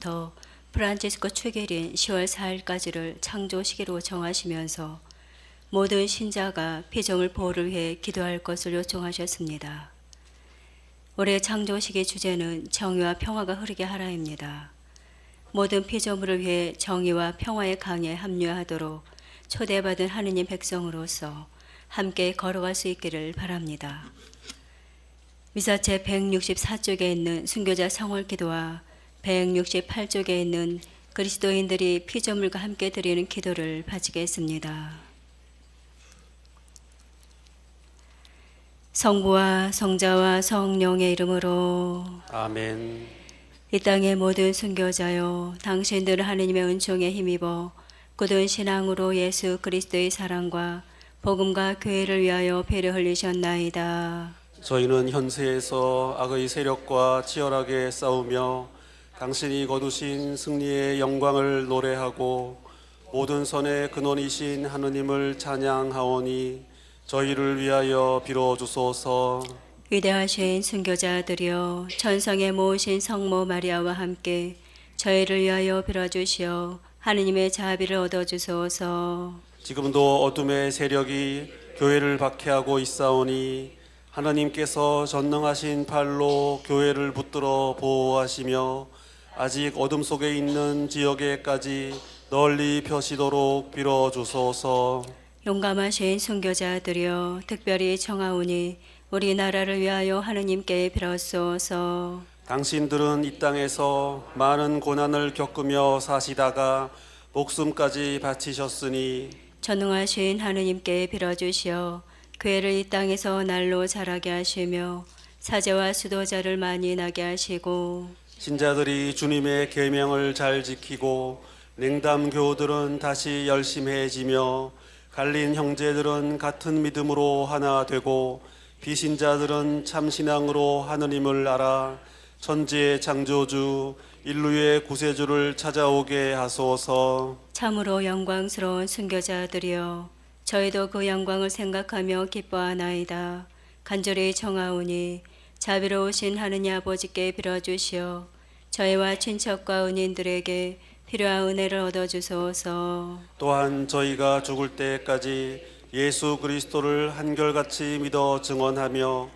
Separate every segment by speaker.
Speaker 1: 더 프란치스코 축일인 10월 4일까지를 창조시기로 정하시면서 모든 신자가 피조물 보호를 위해 기도할 것을 요청하셨습니다. 올해 창조식의 주제는 정의와 평화가 흐르게 하라입니다. 모든 피조물을 위해 정의와 평화의 강에 합류하도록 초대받은 하느님 백성으로서 함께 걸어갈 수 있기를 바랍니다. 미사체 164쪽에 있는 순교자 성월 기도와 168쪽에 있는 그리스도인들이 피조물과 함께 드리는 기도를 바치겠습니다. 성부와 성자와 성령의 이름으로
Speaker 2: 아멘.
Speaker 1: 이 땅의 모든 순교자여, 당신들은 하느님의 은총에 힘입어 굳은 신앙으로 예수 그리스도의 사랑과 복음과 교회를 위하여 피를 흘리셨나이다.
Speaker 2: 저희는 현세에서 악의 세력과 치열하게 싸우며 당신이 거두신 승리의 영광을 노래하고 모든 선의 근원이신 하느님을 찬양하오니 저희를 위하여 빌어주소서.
Speaker 1: 위대하신 순교자들이여, 천성에 모으신 성모 마리아와 함께 저희를 위하여 빌어주시어 하느님의 자비를 얻어주소서.
Speaker 2: 지금도 어둠의 세력이 교회를 박해하고 있사오니 하나님께서 전능하신 팔로 교회를 붙들어 보호하시며 아직 어둠 속에 있는 지역에까지 널리 펴시도록 빌어주소서.
Speaker 1: 용감하신 순교자들이여, 특별히 청하오니 우리나라를 위하여 하느님께 빌었소서.
Speaker 2: 당신들은 이 땅에서 많은 고난을 겪으며 사시다가 목숨까지 바치셨으니
Speaker 1: 전능하신 하느님께 빌어주시어 교회를 이 땅에서 날로 자라게 하시며 사제와 수도자를 많이 나게 하시고
Speaker 2: 신자들이 주님의 계명을 잘 지키고 냉담 교우들은 다시 열심해지며 갈린 형제들은 같은 믿음으로 하나 되고 비신자들은 참신앙으로 하느님을 알아 천지의 창조주 인류의 구세주를 찾아오게 하소서.
Speaker 1: 참으로 영광스러운 순교자들이여, 저희도 그 영광을 생각하며 기뻐하나이다. 간절히 청하오니 자비로우신 하느님 아버지께 빌어주시어 저희와 친척과 은인들에게 필요한 은혜를 얻어주소서.
Speaker 2: 또한 저희가 죽을 때까지 예수 그리스도를 한결같이 믿어 증언하며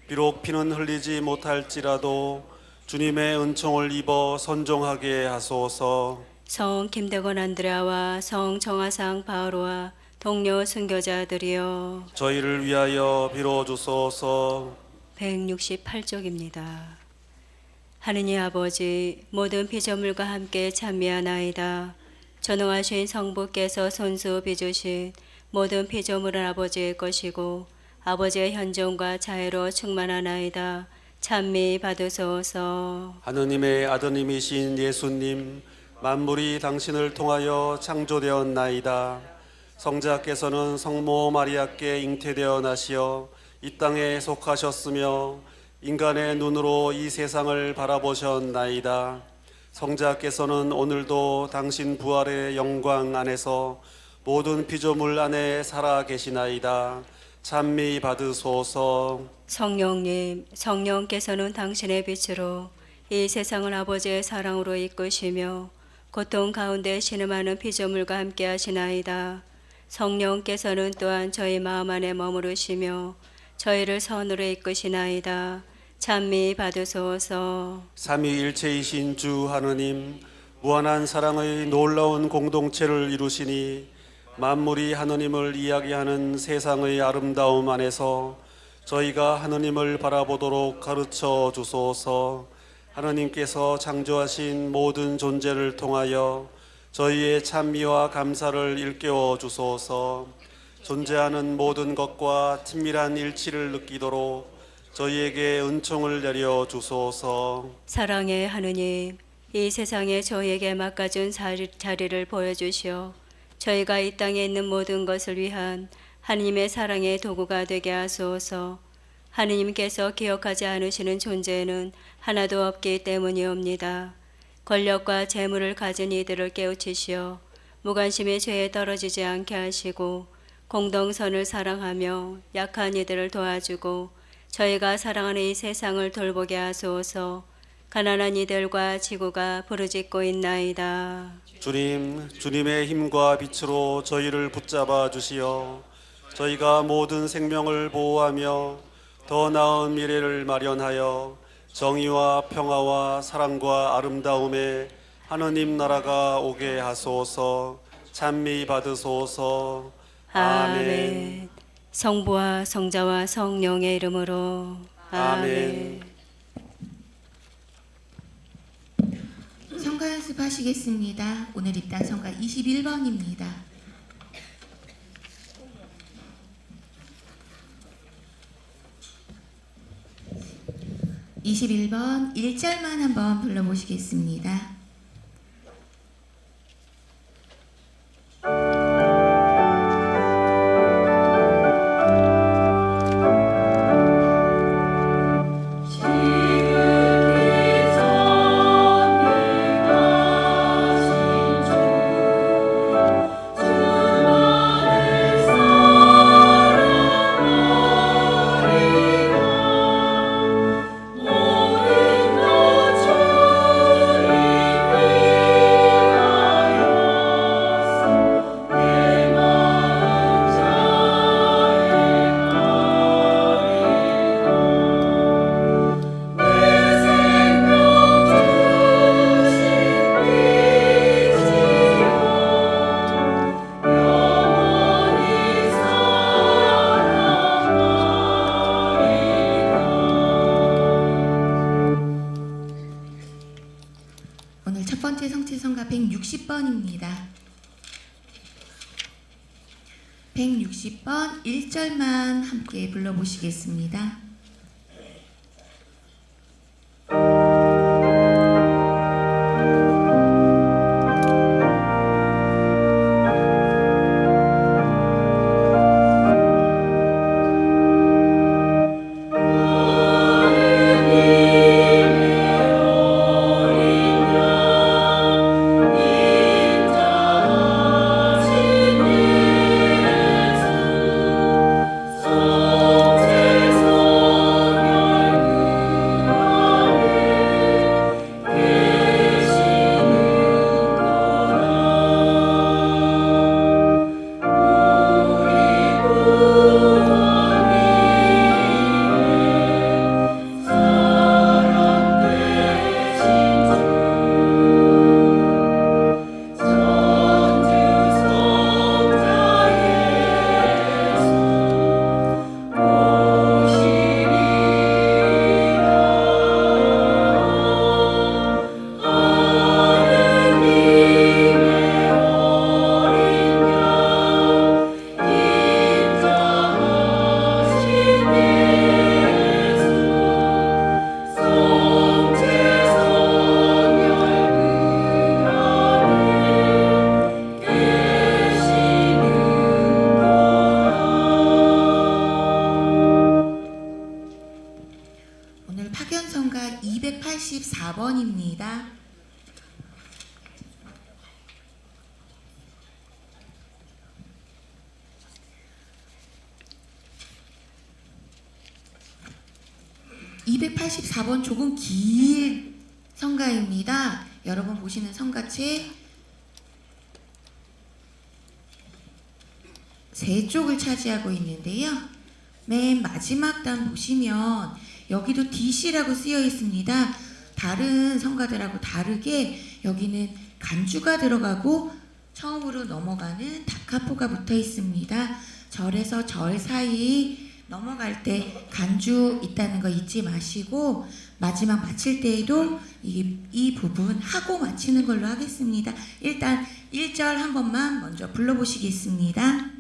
Speaker 2: 비록 피는 흘리지 못할지라도 주님의 은총을 입어 선종하게 하소서.
Speaker 1: 성 김대건 안드레아와 성 정하상 바오로와 동료 순교자들이여,
Speaker 2: 저희를 위하여 빌어주소서.
Speaker 1: 168쪽입니다. 하느님 아버지, 모든 피조물과 함께 찬미하나이다. 전능하신 성부께서 손수 빚으신 모든 피조물은 아버지의 것이고 아버지의 현존과 자애로 충만하나이다. 찬미 받으소서.
Speaker 2: 하느님의 아드님이신 예수님, 만물이 당신을 통하여 창조되었나이다. 성자께서는 성모 마리아께 잉태되어 나시어 이 땅에 속하셨으며 인간의 눈으로 이 세상을 바라보셨나이다. 성자께서는 오늘도 당신 부활의 영광 안에서 모든 피조물 안에 살아 계시나이다. 찬미 받으소서.
Speaker 1: 성령님, 성령께서는 당신의 빛으로 이 세상을 아버지의 사랑으로 이끄시며 고통 가운데 신음하는 피조물과 함께 하시나이다. 성령께서는 또한 저희 마음 안에 머무르시며 저희를 선으로 이끄시나이다. 찬미 받으소서.
Speaker 2: 삼위일체이신 주 하느님, 무한한 사랑의 놀라운 공동체를 이루시니 만물이 하느님을 이야기하는 세상의 아름다움 안에서 저희가 하느님을 바라보도록 가르쳐 주소서. 하느님께서 창조하신 모든 존재를 통하여 저희의 찬미와 감사를 일깨워 주소서. 존재하는 모든 것과 친밀한 일치를 느끼도록 저희에게 은총을 내려 주소서.
Speaker 1: 사랑의 하느님, 이 세상에 저희에게 맡겨준 자리를 보여주시어 저희가 이 땅에 있는 모든 것을 위한 하느님의 사랑의 도구가 되게 하소서. 하느님께서 기억하지 않으시는 존재는 하나도 없기 때문이옵니다. 권력과 재물을 가진 이들을 깨우치시어 무관심의 죄에 떨어지지 않게 하시고 공동선을 사랑하며 약한 이들을 도와주고 저희가 사랑하는 이 세상을 돌보게 하소서. 가난한 이들과 지구가 부르짖고 있나이다.
Speaker 2: 주님, 주님의 힘과 빛으로 저희를 붙잡아 주시어 저희가 모든 생명을 보호하며 더 나은 미래를 마련하여 정의와 평화와 사랑과 아름다움에 하느님 나라가 오게 하소서. 찬미 받으소서.
Speaker 1: 아멘. 성부와 성자와 성령의 이름으로 아멘.
Speaker 3: 성가 연습하시겠습니다. 오늘 입단 성가 21번입니다. 21번 1절만 한번 불러보시겠습니다. 오늘 첫 번째 성취성가 160번입니다. 160번 1절만 함께 불러보시겠습니다. 오늘 파견성가 284번입니다. (284번) 조금 긴 성가입니다. 여러분 보시는 성가책 세 쪽을 차지하고 있는데요. 맨 마지막 단 보시면 여기도 DC라고 쓰여 있습니다. 다른 성가들하고 다르게 여기는 간주가 들어가고 처음으로 넘어가는 다카포가 붙어 있습니다. 절에서 절 사이 넘어갈 때 간주 있다는 거 잊지 마시고 마지막 마칠 때에도 이 부분 하고 마치는 걸로 하겠습니다. 일단 1절 한 번만 먼저 불러보시겠습니다.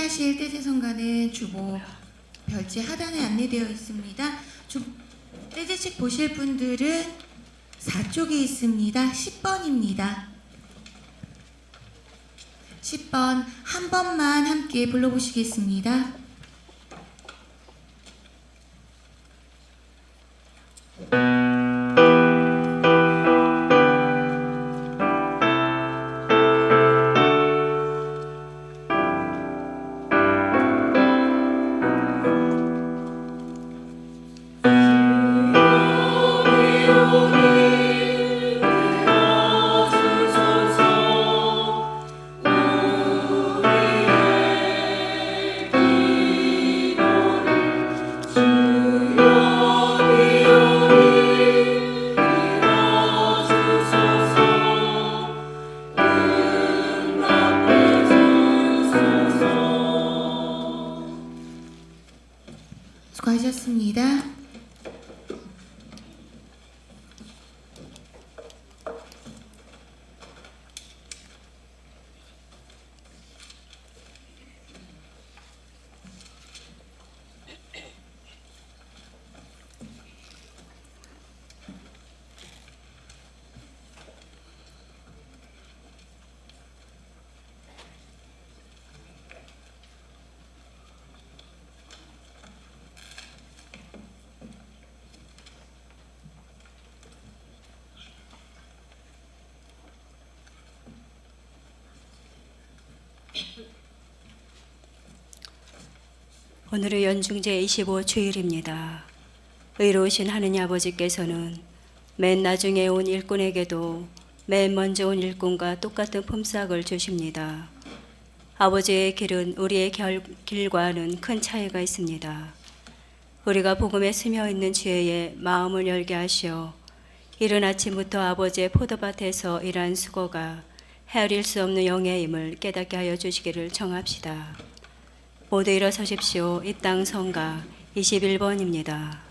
Speaker 3: 맹세하실 떼제성가는 주보 별지 하단에 안내되어 있습니다. 떼제책 보실 분들은 4쪽에 있습니다. 10번입니다. 10번 한 번만 함께 불러보시겠습니다. 수고하셨습니다.
Speaker 1: 오늘은 연중제 25주일입니다. 의로우신 하느님 아버지께서는 맨 나중에 온 일꾼에게도 맨 먼저 온 일꾼과 똑같은 품삯을 주십니다. 아버지의 길은 우리의 길과는 큰 차이가 있습니다. 우리가 복음에 스며 있는 지혜에 마음을 열게 하시어 이른 아침부터 아버지의 포도밭에서 일한 수고가 헤아릴 수 없는 영예임을 깨닫게 하여 주시기를 청합시다. 모두 일어서십시오. 이 땅 성가 21번입니다.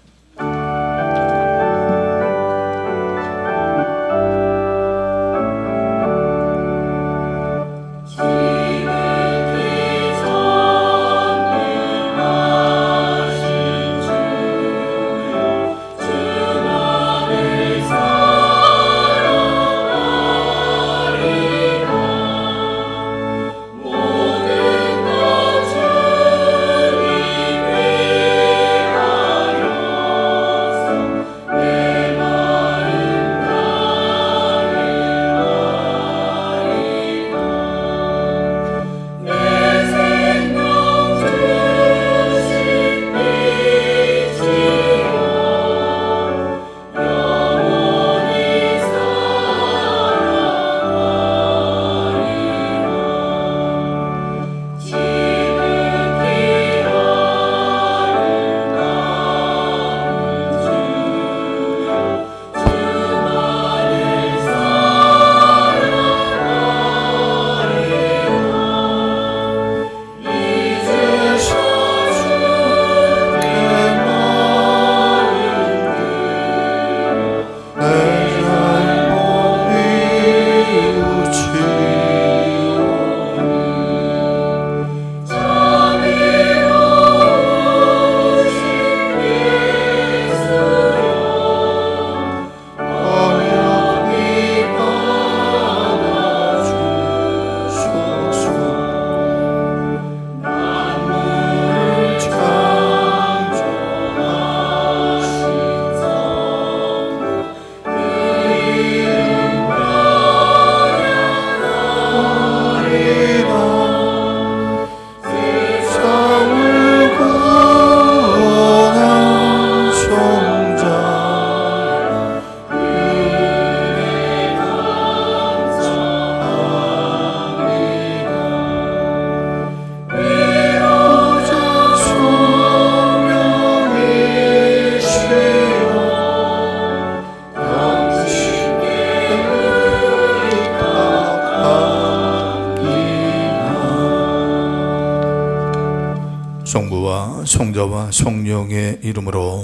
Speaker 4: 성부와 성자와 성령의 이름으로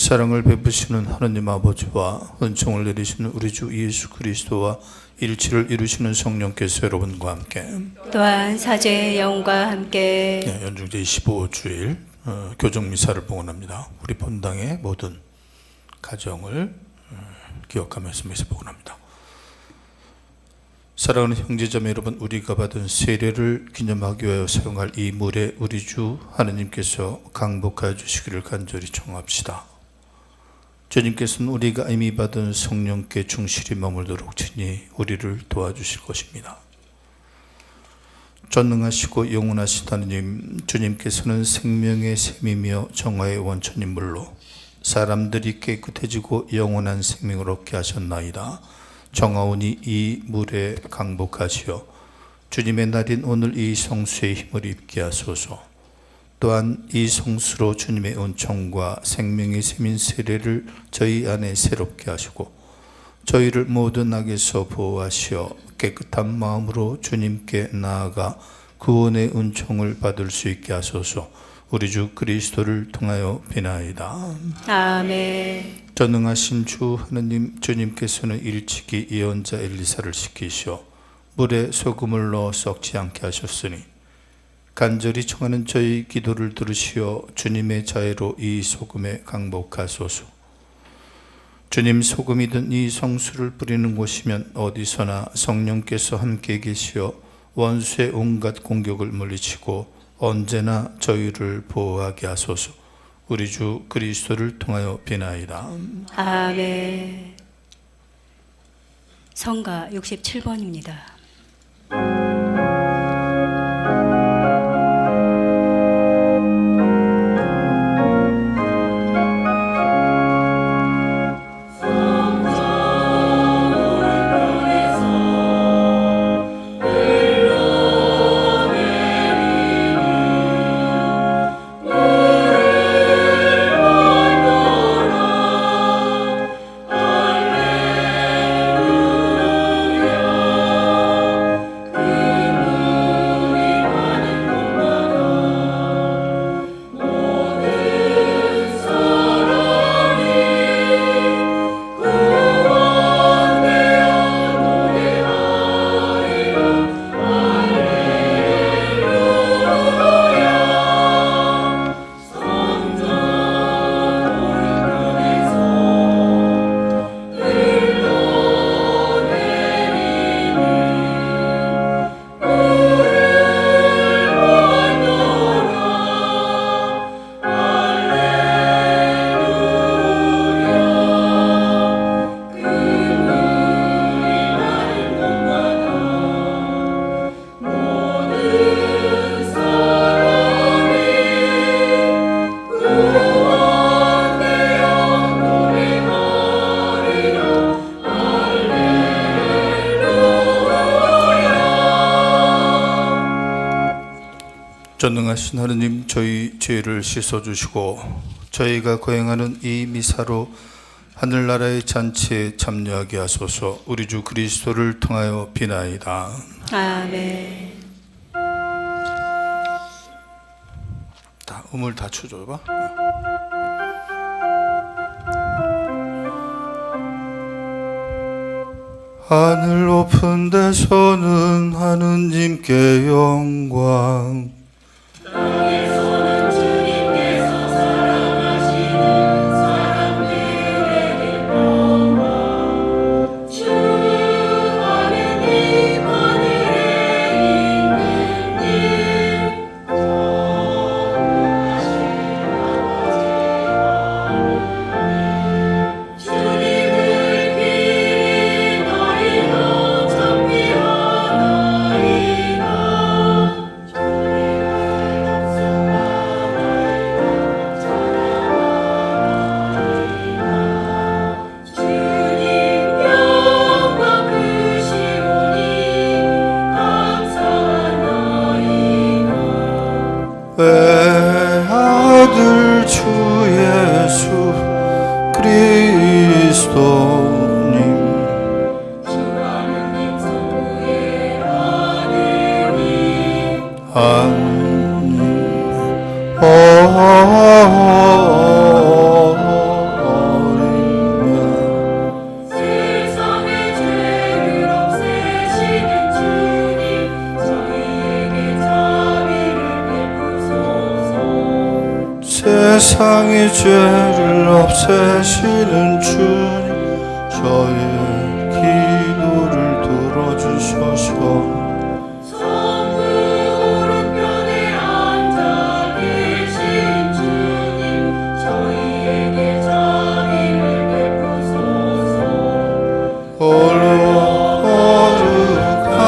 Speaker 4: 사랑을 베푸시는 하나님 아버지와 은총을 내리시는 우리 주 예수 그리스도와 일치를 이루시는 성령께서 여러분과 함께
Speaker 1: 또한 사제의 영과 함께
Speaker 4: 연중 제25주일 교정미사를 봉헌합니다. 우리 본당의 모든 가정을 기억하면서 미사 봉헌합니다. 사랑하는 형제자매 여러분, 우리가 받은 세례를 기념하기 위하여 사용할 이 물에 우리 주 하느님께서 강복하여 주시기를 간절히 청합시다. 주님께서는 우리가 이미 받은 성령께 충실히 머물도록 친히 우리를 도와주실 것입니다. 전능하시고 영원하신 하느님, 주님께서는 생명의 샘이며 정화의 원천인 물로 사람들이 깨끗해지고 영원한 생명을 얻게 하셨나이다. 정하오니 이 물에 강복하시어 주님의 날인 오늘 이 성수의 힘을 입게 하소서. 또한 이 성수로 주님의 은총과 생명의 샘인 세례를 저희 안에 새롭게 하시고 저희를 모든 악에서 보호하시어 깨끗한 마음으로 주님께 나아가 구원의 은총을 받을 수 있게 하소서. 우리 주 그리스도를 통하여 비나이다.
Speaker 1: 아멘.
Speaker 4: 전능하신 주 하느님, 주님께서는 일찍이 예언자 엘리사를 시키시어 물에 소금을 넣어 썩지 않게 하셨으니 간절히 청하는 저희 기도를 들으시어 주님의 자애로 이 소금에 강복하소서. 주님, 소금이 든 이 성수를 뿌리는 곳이면 어디서나 성령께서 함께 계시어 원수의 온갖 공격을 물리치고 언제나 저희를 보호하게 하소서. 우리 주 그리스도를 통하여 비나이다.
Speaker 1: 아멘. 성가 67번입니다.
Speaker 4: 전능하신 하느님, 저희 죄를 씻어주시고 저희가 거행하는 이 미사로 하늘나라의 잔치에 참여하게 하소서. 우리 주 그리스도를 통하여 비나이다.
Speaker 1: 아멘.
Speaker 4: 다 음을 다 쳐줘봐. 하늘 높은 데서는 하느님께 영광,
Speaker 3: 땅에서는 주님께서 사랑하시는 사람들에게 영광. 주 하느님 하늘에 있는 님, 전능하신 아버지 하느님, 주님을 기리나이다. 찬미하나이다.
Speaker 4: 외아들 주 예수 그리스도님, 하느님 세상의 죄를 없애시는 주님, 저의 기도를 들어주셔서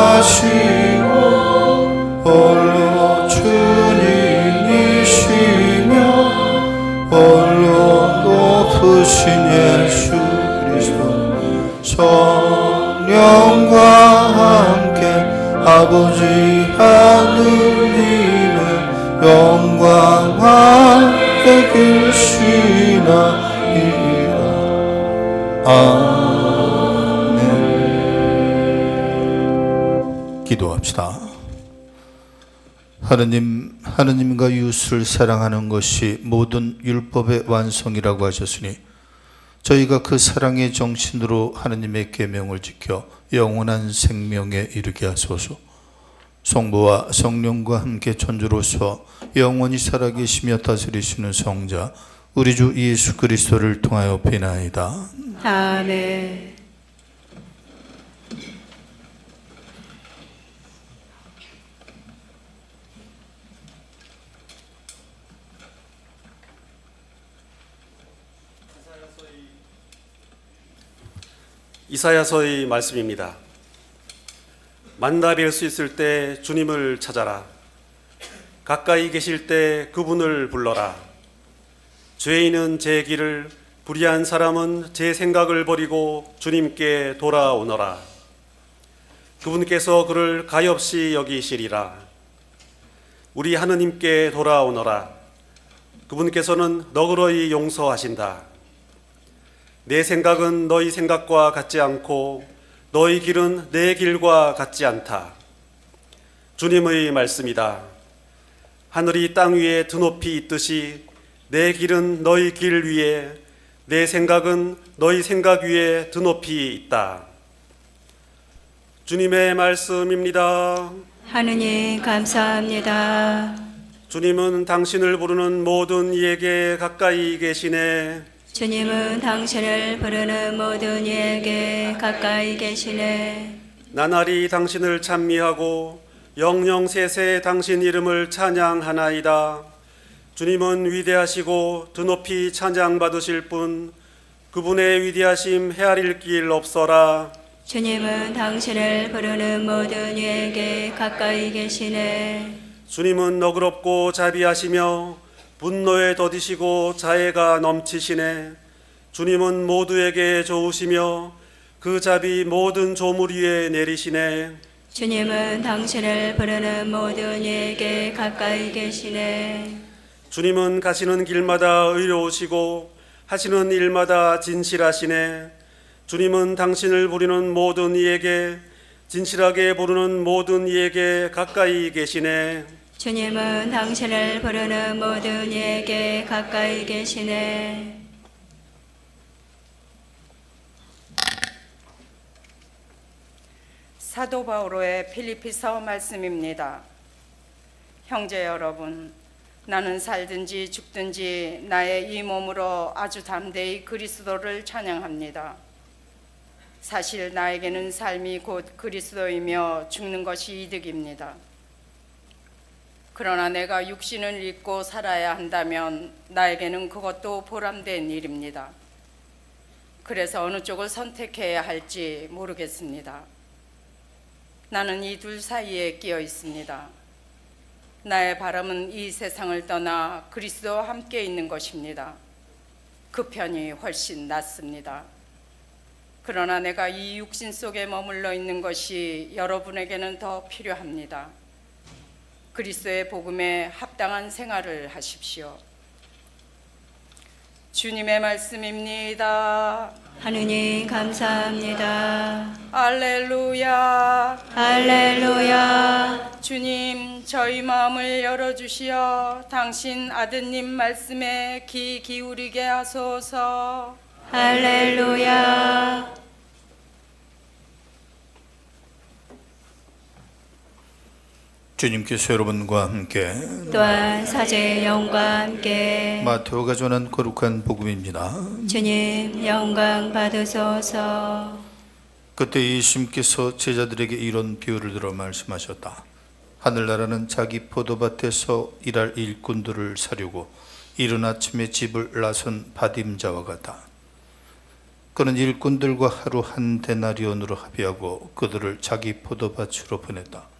Speaker 4: 거룩하시고 홀로 주님이시며 홀로 높으신 예수 그리스도 성령과 함께 아버지 하느님의 영광과 계시나이다. 아멘. 기도합시다. 하느님과 이웃을 사랑하는 것이 모든 율법의 완성이라고 하셨으니 저희가 그 사랑의 정신으로 하느님의 계명을 지켜 영원한 생명에 이르게 하소서. 성부와 성령과 함께 천주로서 영원히 살아계시며 다스리시는 성자 우리 주 예수 그리스도를 통하여 비나이다.
Speaker 1: 아멘.
Speaker 2: 이사야서의 말씀입니다. 만나 뵐 수 있을 때 주님을 찾아라. 가까이 계실 때 그분을 불러라. 죄인은 제 길을, 불의한 사람은 제 생각을 버리고 주님께 돌아오너라. 그분께서 그를 가엾이 여기시리라. 우리 하느님께 돌아오너라. 그분께서는 너그러이 용서하신다. 내 생각은 너희 생각과 같지 않고 너희 길은 내 길과 같지 않다. 주님의 말씀이다. 하늘이 땅 위에 드높이 있듯이 내 길은 너희 길 위에, 내 생각은 너희 생각 위에 드높이 있다. 주님의 말씀입니다.
Speaker 1: 하느님 감사합니다.
Speaker 2: 주님은 당신을 부르는 모든 이에게 가까이 계시네.
Speaker 1: 주님은 당신을 부르는 모든 이에게 가까이 계시네.
Speaker 2: 나날이 당신을 찬미하고 영영세세 당신 이름을 찬양하나이다. 주님은 위대하시고 드높이 찬양받으실 분, 그분의 위대하심 헤아릴 길 없어라.
Speaker 1: 주님은 당신을 부르는 모든 이에게 가까이 계시네.
Speaker 2: 주님은 너그럽고 자비하시며 분노에 더디시고 자애가 넘치시네. 주님은 모두에게 좋으시며 그 자비 모든 조물 위에 내리시네.
Speaker 1: 주님은 당신을 부르는 모든 이에게 가까이 계시네.
Speaker 2: 주님은 가시는 길마다 의로우시고 하시는 일마다 진실하시네. 주님은 당신을 부르는 모든 이에게, 진실하게 부르는 모든 이에게 가까이 계시네.
Speaker 1: 주님은 당신을 부르는 모든 이에게 가까이 계시네.
Speaker 5: 사도 바오로의 필리피서 말씀입니다. 형제 여러분, 나는 살든지 죽든지 나의 이 몸으로 아주 담대히 그리스도를 찬양합니다. 사실 나에게는 삶이 곧 그리스도이며 죽는 것이 이득입니다. 그러나 내가 육신을 입고 살아야 한다면 나에게는 그것도 보람된 일입니다. 그래서 어느 쪽을 선택해야 할지 모르겠습니다. 나는 이 둘 사이에 끼어 있습니다. 나의 바람은 이 세상을 떠나 그리스도와 함께 있는 것입니다. 그 편이 훨씬 낫습니다. 그러나 내가 이 육신 속에 머물러 있는 것이 여러분에게는 더 필요합니다. 그리스도의 복음에 합당한 생활을 하십시오. 주님의 말씀입니다.
Speaker 1: 하느님 감사합니다.
Speaker 5: 할렐루야.
Speaker 1: 할렐루야.
Speaker 5: 주님, 저희 마음을 열어주시어 당신 아드님 말씀에 귀 기울이게 하소서.
Speaker 1: 할렐루야.
Speaker 4: 주님께서 여러분과 함께
Speaker 1: 또한 사제의 영과 함께
Speaker 4: 마테오가 전한 거룩한 복음입니다.
Speaker 1: 주님 영광 받으소서.
Speaker 4: 그때 예수님께서 제자들에게 이런 비유를 들어 말씀하셨다. 하늘나라는 자기 포도밭에서 일할 일꾼들을 사려고 이른 아침에 집을 나선 받임자와 같다. 그는 일꾼들과 하루 한 데나리온으로 합의하고 그들을 자기 포도밭으로 보냈다.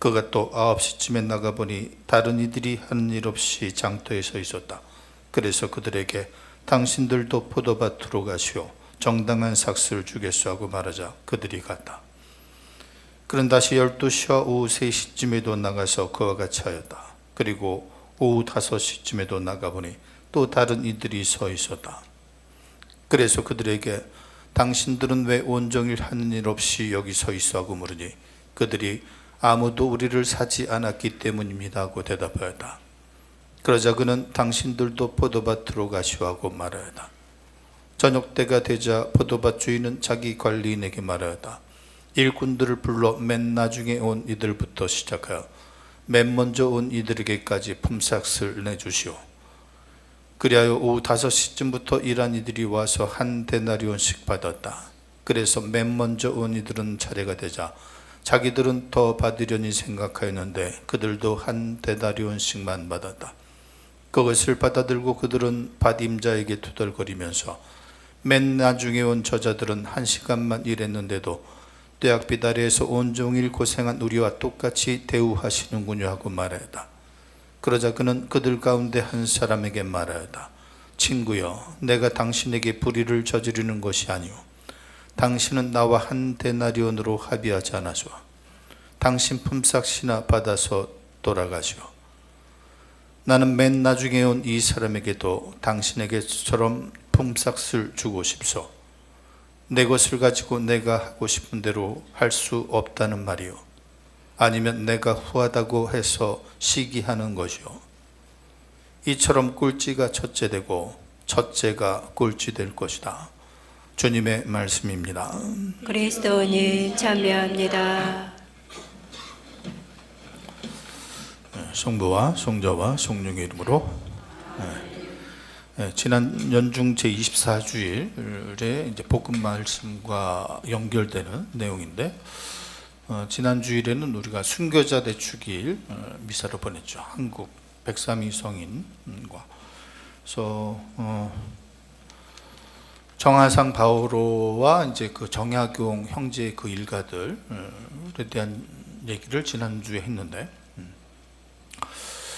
Speaker 4: 그가 또 9시쯤에 나가보니 다른 이들이 하는 일 없이 장터에 서 있었다. 그래서 그들에게 당신들도 포도밭으로 가시오. 정당한 삭스를 주겠소 하고 말하자 그들이 갔다. 그는 다시 12시와 오후 3시쯤에도 나가서 그와 같이 하였다. 그리고 오후 5시쯤에도 나가보니 또 다른 이들이 서 있었다. 그래서 그들에게 당신들은 왜 온종일 하는 일 없이 여기 서 있어 하고 물으니 그들이 아무도 우리를 사지 않았기 때문입니다 하고 대답하였다. 그러자 그는 당신들도 포도밭으로 가시오 하고 말하였다. 저녁 때가 되자 포도밭 주인은 자기 관리인에게 말하였다. 일꾼들을 불러 맨 나중에 온 이들부터 시작하여 맨 먼저 온 이들에게까지 품삯을 내주시오. 그리하여 오후 5시쯤부터 일한 이들이 와서 한 데나리온씩 받았다. 그래서 맨 먼저 온 이들은 차례가 되자 자기들은 더 받으려니 생각하였는데 그들도 한 데나리온씩만 받았다. 그것을 받아들고 그들은 받임자에게 투덜거리면서 맨 나중에 온 저자들은 1시간만 일했는데도 떼약빛 아래에서 온종일 고생한 우리와 똑같이 대우하시는군요 하고 말하였다. 그러자 그는 그들 가운데 한 사람에게 말하였다. 친구여, 내가 당신에게 불의를 저지르는 것이 아니오. 당신은 나와 한 데나리온으로 합의하지 않았소. 당신 품삯이나 받아서 돌아가시오. 나는 맨 나중에 온 이 사람에게도 당신에게처럼 품삯을 주고 싶소. 내 것을 가지고 내가 하고 싶은 대로 할 수 없다는 말이오. 아니면 내가 후하다고 해서 시기하는 것이오. 이처럼 꼴찌가 첫째 되고 첫째가 꼴찌 될 것이다. 주님의 말씀입니다.
Speaker 1: 그리스도님 참여합니다.
Speaker 4: 성부와 성자와 성령의 이름으로. 지난 연중 제24주일에 이제 복음 말씀과 연결되는 내용인데, 지난 주일에는 우리가 순교자 대축일 미사를 보냈죠. 한국 103위 성인과. 그래서 정하상 바오로와 이제 그 정약용 형제의 그 일가들에 대한 얘기를 지난주에 했는데,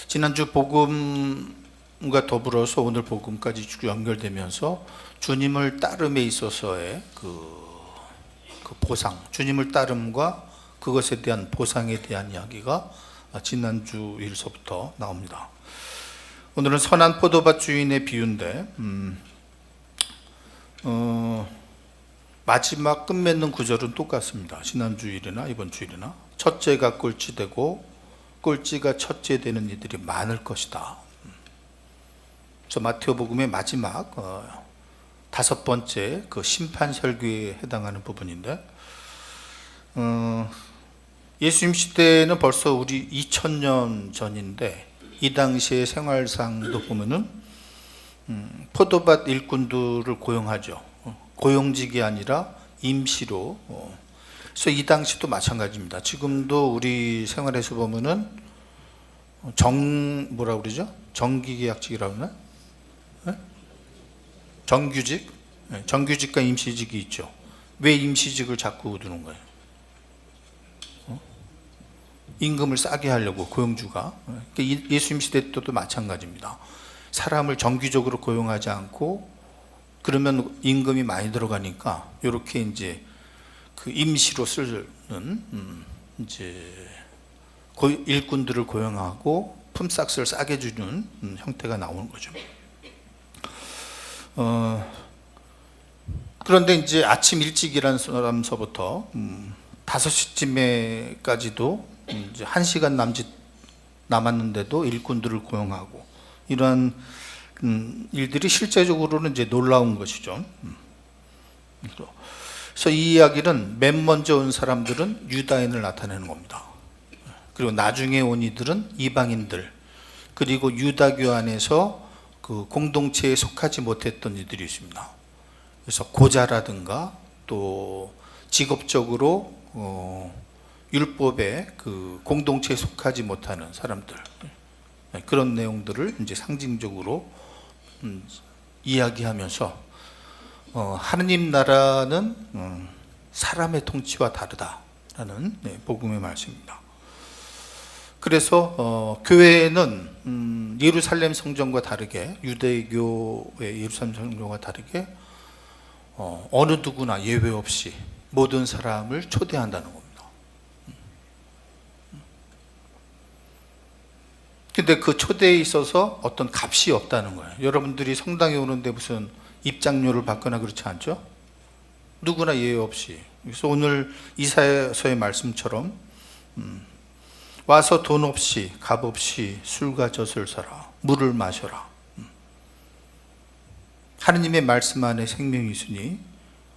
Speaker 4: 지난주 복음과 더불어서 오늘 복음까지 쭉 연결되면서 주님을 따름에 있어서의 그 보상, 주님을 따름과 그것에 대한 보상에 대한 이야기가 지난주 일서부터 나옵니다. 오늘은 선한 포도밭 주인의 비유인데, 마지막 끝맺는 구절은 똑같습니다. 지난주 일이나 이번 주일이나. 첫째가 꼴찌되고 꼴찌가 첫째 되는 이들이 많을 것이다. 그래서 마태복음의 마지막 5번째 그 심판 설교에 해당하는 부분인데, 예수님 시대는 벌써 우리 2000년 전인데, 이 당시의 생활상도 보면은 포도밭 일꾼들을 고용하죠. 고용직이 아니라 임시로. 그래서 이 당시도 마찬가지입니다. 지금도 우리 생활에서 보면은 뭐라 그러죠? 정기계약직이라고 하나? 네? 정규직? 네, 정규직과 임시직이 있죠. 왜 임시직을 자꾸 두는 거예요? 임금을 싸게 하려고, 고용주가. 그러니까 예수님 시대 때도 마찬가지입니다. 사람을 정규적으로 고용하지 않고, 그러면 임금이 많이 들어가니까 이렇게 이제 그 임시로 쓰는 이제 일꾼들을 고용하고 품삯을 싸게 주는 형태가 나오는 거죠. 그런데 이제 아침 일찍 일하는 사람서부터 5시쯤에까지도 이제 1시간 남짓 남았는데도 일꾼들을 고용하고, 이러한 일들이 실제적으로는 이제 놀라운 것이죠. 그래서 이 이야기는 맨 먼저 온 사람들은 유다인을 나타내는 겁니다. 그리고 나중에 온 이들은 이방인들, 그리고 유다교 안에서 그 공동체에 속하지 못했던 이들이 있습니다. 그래서 고자라든가 또 직업적으로 율법에 그 공동체에 속하지 못하는 사람들, 그런 내용들을 이제 상징적으로 이야기하면서 하느님 나라는 사람의 통치와 다르다라는 복음의 말씀입니다. 그래서 교회는 예루살렘 성전과 다르게, 유대교의 예루살렘 성전과 다르게 어느 누구나 예외 없이 모든 사람을 초대한다는 겁니다. 근데 그 초대에 있어서 어떤 값이 없다는 거예요. 여러분들이 성당에 오는데 무슨 입장료를 받거나 그렇지 않죠? 누구나 예외 없이. 그래서 오늘 이사야서의 말씀처럼 와서 돈 없이 값 없이 술과 젖을 사라, 물을 마셔라. 하느님의 말씀 안에 생명이 있으니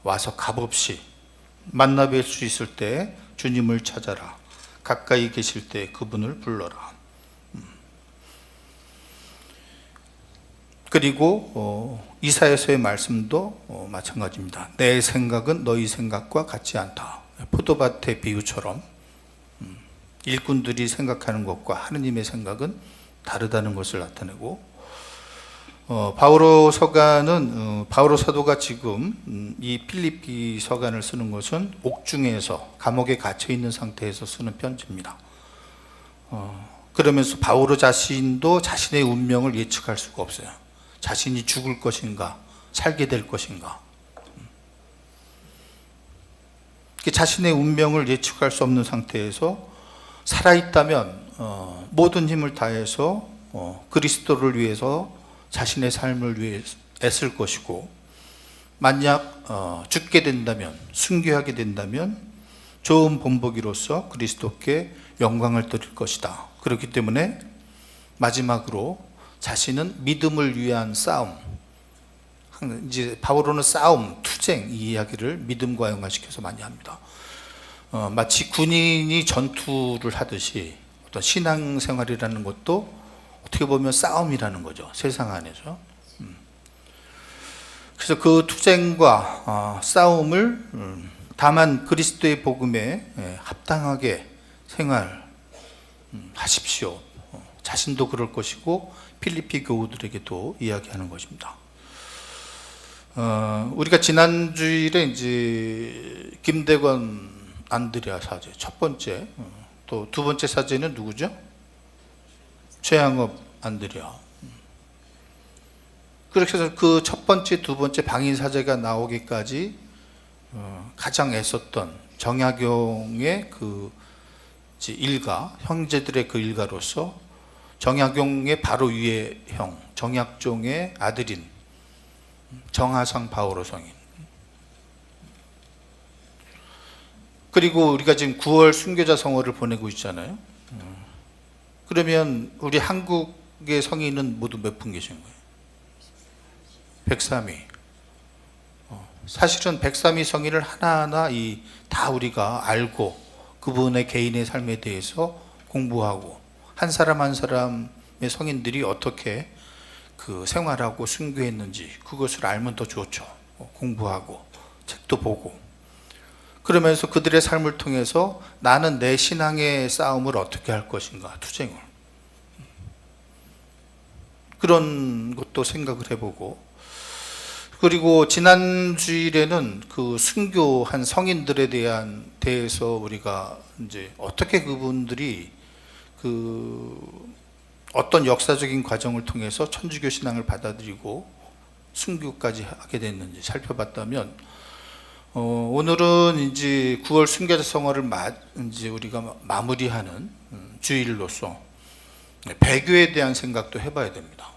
Speaker 4: 와서 값 없이 만나 뵐 수 있을 때 주님을 찾아라. 가까이 계실 때 그분을 불러라. 그리고 이사야서의 말씀도 마찬가지입니다. 내 생각은 너희 생각과 같지 않다. 포도밭의 비유처럼 일꾼들이 생각하는 것과 하느님의 생각은 다르다는 것을 나타내고, 바오로 서가는 바오로 사도가 지금 이 필리피 서간을 쓰는 것은 옥중에서 감옥에 갇혀 있는 상태에서 쓰는 편지입니다. 그러면서 바오로 자신도 자신의 운명을 예측할 수가 없어요. 자신이 죽을 것인가, 살게 될 것인가. 자신의 운명을 예측할 수 없는 상태에서 살아있다면 모든 힘을 다해서 그리스도를 위해서 자신의 삶을 위해 애쓸 것이고, 만약 죽게 된다면, 순교하게 된다면 좋은 본보기로서 그리스도께 영광을 드릴 것이다. 그렇기 때문에 마지막으로 자신은 믿음을 위한 싸움, 이제 바오로는 싸움, 투쟁, 이 이야기를 믿음과 연관시켜서 많이 합니다. 마치 군인이 전투를 하듯이 어떤 신앙생활이라는 것도 어떻게 보면 싸움이라는 거죠, 세상 안에서. 그래서 그 투쟁과 싸움을 다만 그리스도의 복음에 합당하게 생활하십시오. 자신도 그럴 것이고 필리피 교우들에게도 이야기하는 것입니다. 우리가 지난 주일에 이제 김대건 안드레아 사제 첫 번째, 또 두 번째 사제는 누구죠? 최양업 안드레아. 그렇게 해서 그 첫 번째, 두 번째 방인 사제가 나오기까지 가장 애썼던 정약용의 그 일가, 형제들의 그 일가로서 정약용의 바로 위의 형, 정약종의 아들인 정하상 바오로 성인. 그리고 우리가 지금 9월 순교자 성호를 보내고 있잖아요. 그러면 우리 한국의 성인은 모두 몇 분 계신 거예요? 103위. 사실은 103위 성인을 하나하나 다 우리가 알고 그분의 개인의 삶에 대해서 공부하고, 한 사람 한 사람의 성인들이 어떻게 그 생활하고 순교했는지 그것을 알면 더 좋죠. 공부하고 책도 보고, 그러면서 그들의 삶을 통해서 나는 내 신앙의 싸움을 어떻게 할 것인가, 투쟁을, 그런 것도 생각을 해보고, 그리고 지난 주일에는 그 순교한 성인들에 대해서 우리가 이제 어떻게 그분들이 그 어떤 역사적인 과정을 통해서 천주교 신앙을 받아들이고 순교까지 하게 됐는지 살펴봤다면, 오늘은 이제 9월 순교자 성화를 이제 우리가 마무리하는 주일로서 배교에 대한 생각도 해봐야 됩니다.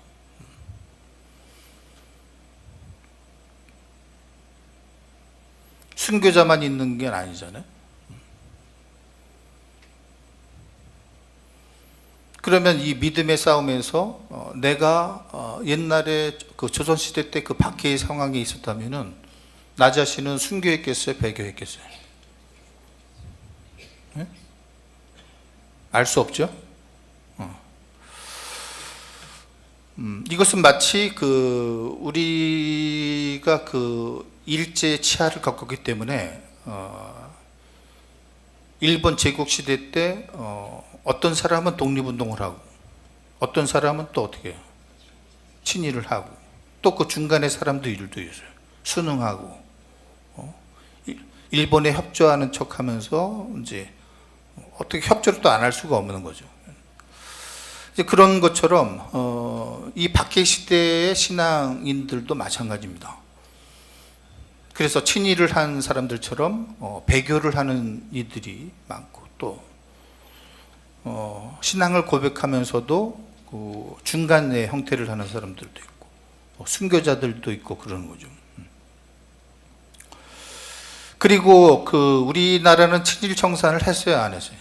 Speaker 4: 순교자만 있는 게 아니잖아요. 그러면 이 믿음의 싸움에서 내가 옛날에 그 조선시대 때 그 박해의 상황에 있었다면은 나 자신은 순교했겠어요? 배교했겠어요? 네? 알 수 없죠. 이것은 마치 우리가 일제 치하를 겪었기 때문에 일본 제국 시대 때 어떤 사람은 독립운동을 하고 어떤 사람은 또 어떻게 해요? 친일을 하고 또 그 중간에 사람들도 있어요. 순응하고 일본에 협조하는 척하면서 이제 어떻게 협조를 또 안 할 수가 없는 거죠. 이제 그런 것처럼 이 박해 시대의 신앙인들도 마찬가지입니다. 그래서 친일을 한 사람들처럼 배교를 하는 이들이 많고 또 신앙을 고백하면서도 그 중간의 형태를 하는 사람들도 있고 순교자들도 있고 그러는 거죠. 그리고 우리나라는 친일 청산을 했어요, 안 했어요?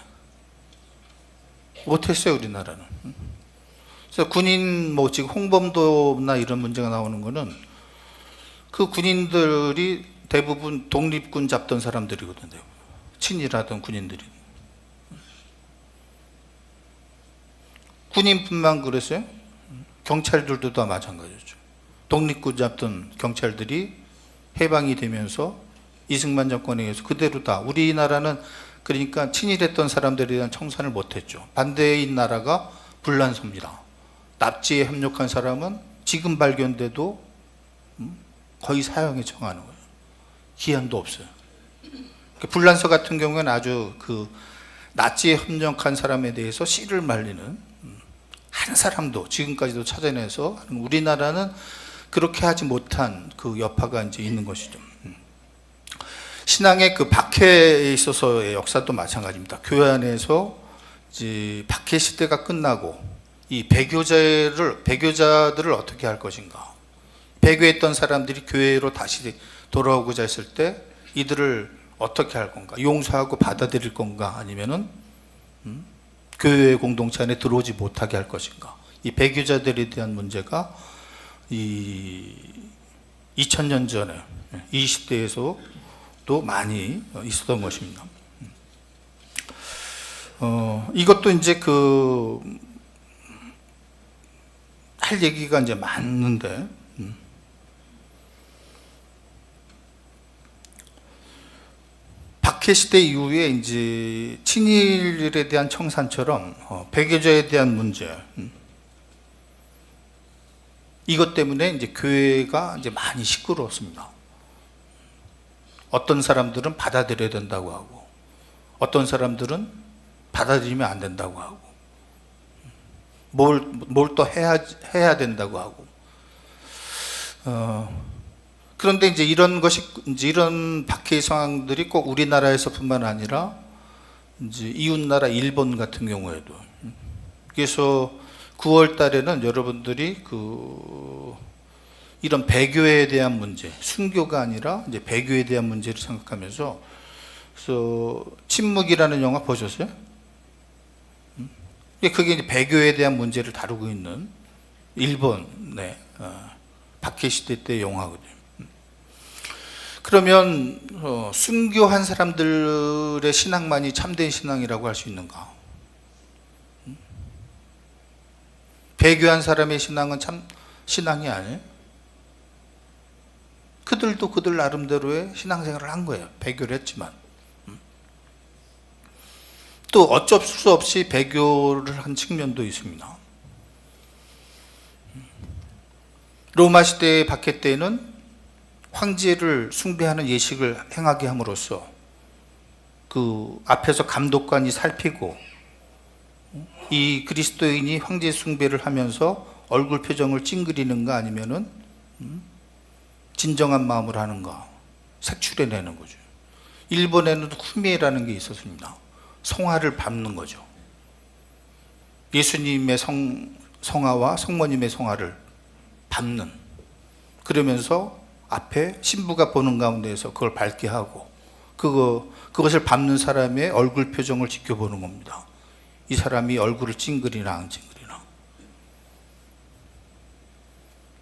Speaker 4: 못했어요, 우리나라는. 그래서 군인 지금 홍범도나 이런 문제가 나오는 거는 그 군인들이 대부분 독립군 잡던 사람들이거든요. 친일하던 군인들이. 군인뿐만 그랬어요? 경찰들도 다 마찬가지죠. 독립군 잡던 경찰들이 해방이 되면서 이승만 정권에 의해서 그대로 다 우리나라는 그러니까 친일했던 사람들에 대한 청산을 못했죠. 반대인 나라가 불란서입니다. 납치에 협력한 사람은 지금 발견돼도 거의 사형에 처하는 거예요. 기한도 없어요. 불란서 같은 경우는 아주 나치에 협력한 사람에 대해서 씨를 말리는 한 사람도 지금까지도 찾아내서 우리나라는 그렇게 하지 못한 그 여파가 이제 있는 것이죠. 신앙의 박해에 있어서의 역사도 마찬가지입니다. 교회 안에서 이제 박해 시대가 끝나고 이 배교자들을 어떻게 할 것인가? 배교했던 사람들이 교회로 다시 돌아오고자 했을 때 이들을 어떻게 할 건가? 용서하고 받아들일 건가? 아니면은 교회 공동체 안에 들어오지 못하게 할 것인가? 이 배교자들에 대한 문제가 이 2000년 전에 이 시대에서도 많이 있었던 것입니다. 이것도 이제 할 얘기가 이제 많은데 박해 시대 이후에 이제 친일에 대한 청산처럼 배교자에 대한 문제 이것 때문에 이제 교회가 이제 많이 시끄러웠습니다. 어떤 사람들은 받아들여야 된다고 하고 어떤 사람들은 받아들이면 안 된다고 하고 뭘 또 해야 된다고 하고 그런데 이제 이런 박해의 상황들이 꼭 우리나라에서뿐만 아니라 이제 이웃나라 일본 같은 경우에도 그래서 9월 달에는 여러분들이 이런 배교에 대한 문제, 순교가 아니라 이제 배교에 대한 문제를 생각하면서 그래서 침묵이라는 영화 보셨어요? 그게 이제 배교에 대한 문제를 다루고 있는 일본의 박해 시대 때 영화거든요. 그러면 순교한 사람들의 신앙만이 참된 신앙이라고 할 수 있는가? 배교한 사람의 신앙은 참 신앙이 아니에요? 그들도 그들 나름대로의 신앙생활을 한 거예요. 배교를 했지만. 또 어쩔 수 없이 배교를 한 측면도 있습니다. 로마 시대의 박해 때에는 황제를 숭배하는 예식을 행하게 함으로써 그 앞에서 감독관이 살피고 이 그리스도인이 황제 숭배를 하면서 얼굴 표정을 찡그리는가 아니면은 진정한 마음으로 하는가 색출해내는 거죠. 일본에는 후미에라는 게 있었습니다. 성화를 밟는 거죠. 예수님의 성화와 성모님의 성화를 밟는. 그러면서 앞에 신부가 보는 가운데에서 그걸 밟게 하고 그것을 밟는 사람의 얼굴 표정을 지켜보는 겁니다. 이 사람이 얼굴을 찡그리나 안 찡그리나.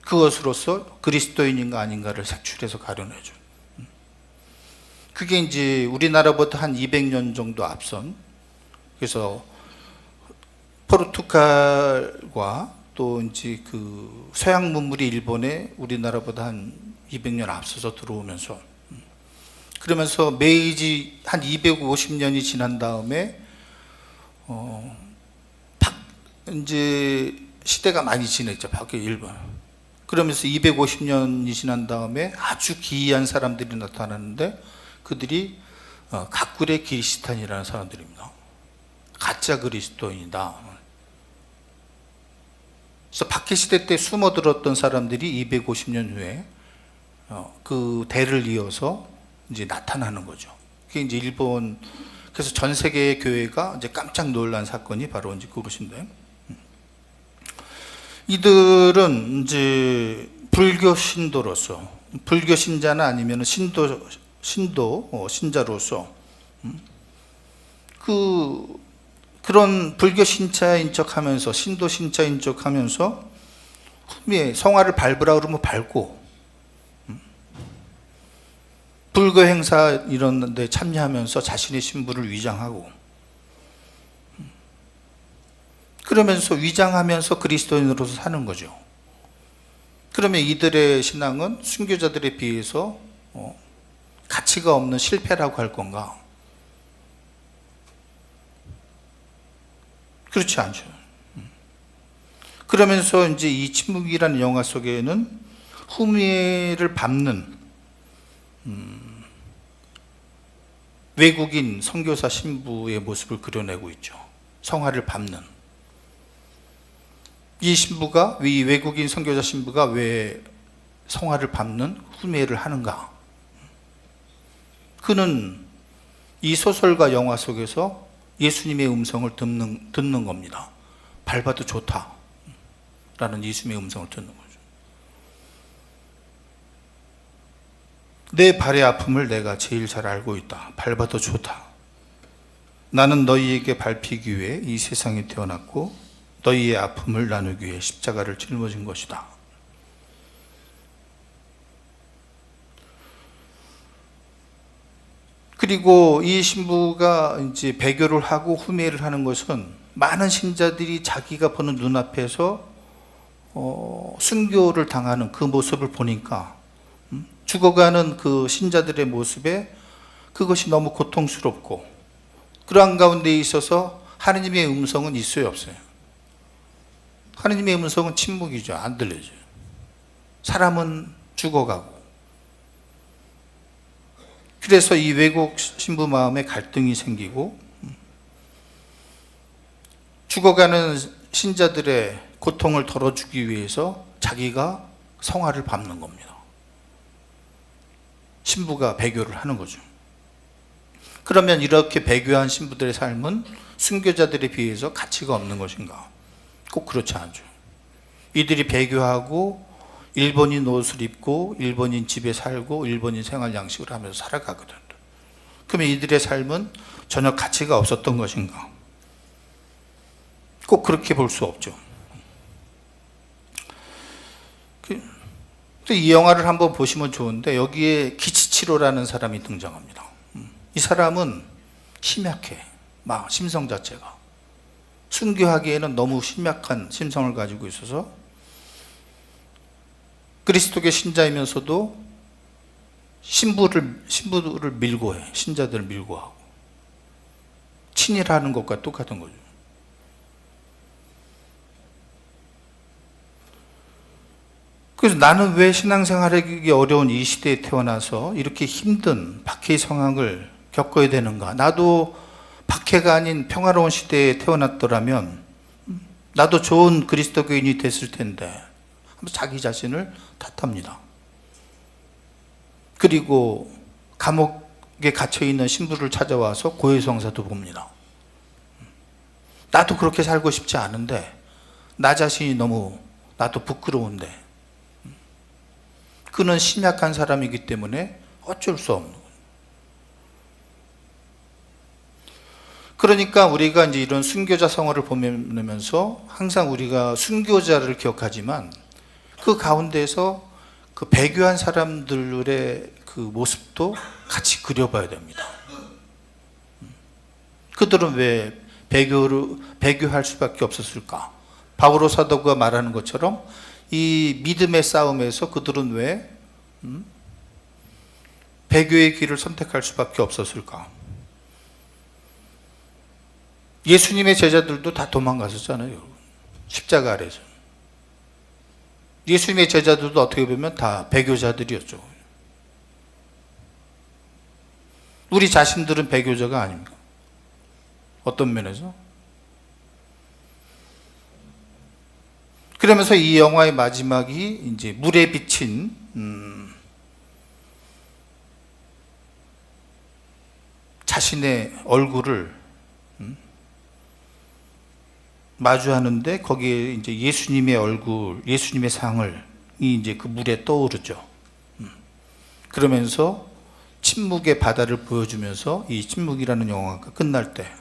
Speaker 4: 그것으로서 그리스도인인가 아닌가를 색출해서 가려내죠. 그게 이제 우리나라보다 한 200년 정도 앞선, 그래서 포르투갈과 또 이제 그 서양 문물이 일본에 우리나라보다 한 200년 앞서서 들어오면서, 그러면서 메이지 한 250년이 지난 다음에 이제 시대가 많이 지냈죠. 밖에 일본. 그러면서 250년이 지난 다음에 아주 기이한 사람들이 나타나는데, 그들이 가꾸레 기리스탄이라는 사람들입니다. 가짜 그리스도인이다. 그래서 박해 시대 때 숨어들었던 사람들이 250년 후에 그 대를 이어서 이제 나타나는 거죠. 그게 이제 일본, 그래서 전 세계의 교회가 이제 깜짝 놀란 사건이 바로 이제 그것인데, 이들은 이제 불교 신도로서, 불교 신자나 아니면 신자로서 그런 불교 신자인 척하면서, 신도 신자인 척하면서 후미에 성화를 밟으라 그러면 밟고, 불교 행사 이런 데 참여하면서 자신의 신부를 위장하고, 그러면서 위장하면서 그리스도인으로서 사는 거죠. 그러면 이들의 신앙은 순교자들에 비해서 가치가 없는 실패라고 할 건가? 그렇지 않죠. 그러면서 이제 이 침묵이라는 영화 속에는 후미에를 밟는 외국인 선교사 신부의 모습을 그려내고 있죠. 성화를 밟는. 이 신부가, 이 외국인 선교사 신부가 왜 성화를 밟는 후미에를 하는가? 그는 이 소설과 영화 속에서 예수님의 음성을 듣는 겁니다. 밟아도 좋다 라는 예수님의 음성을 듣는 거죠. 내 발의 아픔을 내가 제일 잘 알고 있다. 밟아도 좋다. 나는 너희에게 밟히기 위해 이 세상에 태어났고 너희의 아픔을 나누기 위해 십자가를 짊어진 것이다. 그리고 이 신부가 이제 배교를 하고 후미에를 하는 것은 많은 신자들이 자기가 보는 눈앞에서 순교를 당하는 그 모습을 보니까 죽어가는 그 신자들의 모습에 그것이 너무 고통스럽고, 그러한 가운데 있어서 하느님의 음성은 있어요, 없어요? 하느님의 음성은 침묵이죠. 안 들려져요. 사람은 죽어가고. 그래서 이 외국 신부 마음에 갈등이 생기고, 죽어가는 신자들의 고통을 덜어주기 위해서 자기가 성화를 밟는 겁니다. 신부가 배교를 하는 거죠. 그러면 이렇게 배교한 신부들의 삶은 순교자들에 비해서 가치가 없는 것인가? 꼭 그렇지 않죠. 이들이 배교하고 일본인 옷을 입고 일본인 집에 살고 일본인 생활 양식을 하면서 살아가거든. 그러면 이들의 삶은 전혀 가치가 없었던 것인가? 꼭 그렇게 볼 수 없죠. 이 영화를 한번 보시면 좋은데, 여기에 기치치로라는 사람이 등장합니다. 이 사람은 심약해. 막 심성 자체가 순교하기에는 너무 심약한 심성을 가지고 있어서 그리스도교 신자이면서도 신부를 밀고 해. 신자들을 밀고 하고. 친일하는 것과 똑같은 거죠. 그래서 나는 왜 신앙생활하기 어려운 이 시대에 태어나서 이렇게 힘든 박해의 상황을 겪어야 되는가? 나도 박해가 아닌 평화로운 시대에 태어났더라면 나도 좋은 그리스도교인이 됐을 텐데 하면서 자기 자신을 탓합니다. 그리고 감옥에 갇혀있는 신부를 찾아와서 고해성사도 봅니다. 나도 그렇게 살고 싶지 않은데 나 자신이 너무 나도 부끄러운데, 그는 심약한 사람이기 때문에 어쩔 수 없는 거예요. 그러니까 우리가 이제 이런 순교자 성화를 보면서 항상 우리가 순교자를 기억하지만 그 가운데서 그 배교한 사람들의 그 모습도 같이 그려봐야 됩니다. 그들은 왜 배교할 수밖에 없었을까? 바오로 사도가 말하는 것처럼 이 믿음의 싸움에서 그들은 왜 배교의 길을 선택할 수밖에 없었을까? 예수님의 제자들도 다 도망갔었잖아요. 십자가 아래서. 예수님의 제자들도 어떻게 보면 다 배교자들이었죠. 우리 자신들은 배교자가 아닙니까? 어떤 면에서? 그러면서 이 영화의 마지막이 이제 물에 비친 자신의 얼굴을 마주하는데 거기에 이제 예수님의 얼굴, 예수님의 상을 이제 그 물에 떠오르죠. 그러면서 침묵의 바다를 보여주면서 이 침묵이라는 영화가 끝날 때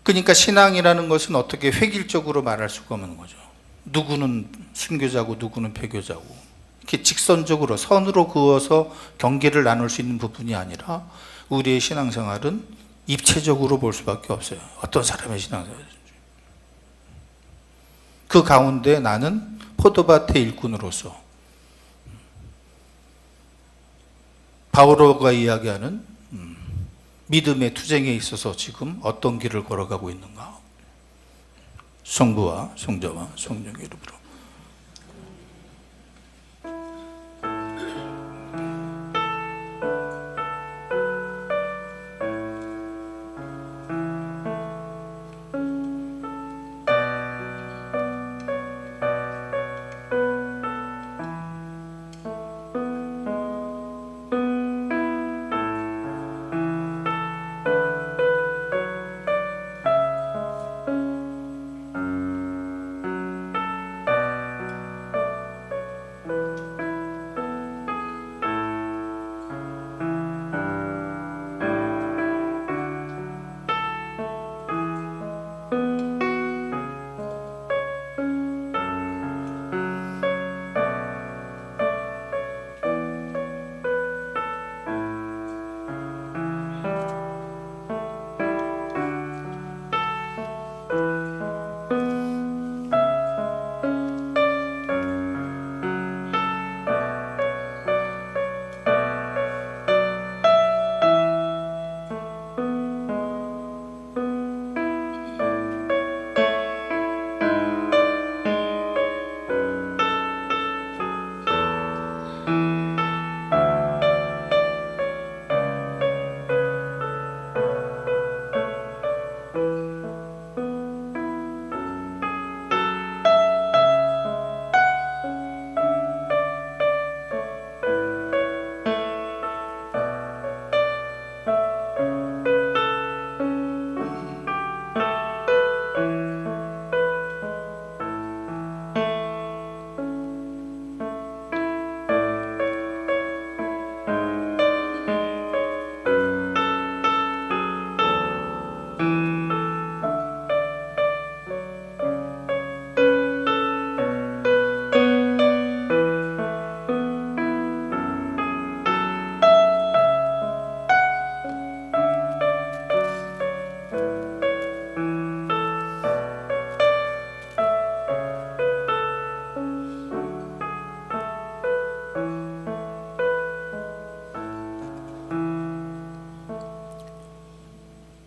Speaker 4: 그러니까 신앙이라는 것은 어떻게 획일적으로 말할 수가 없는 거죠. 누구는 순교자고 누구는 배교자고 이렇게 직선적으로 선으로 그어서 경계를 나눌 수 있는 부분이 아니라 우리의 신앙생활은 입체적으로 볼 수밖에 없어요. 어떤 사람의 신앙생활. 그 가운데 나는 포도밭의 일꾼으로서 바오로가 이야기하는 믿음의 투쟁에 있어서 지금 어떤 길을 걸어가고 있는가? 성부와 성자와 성령의 이름으로.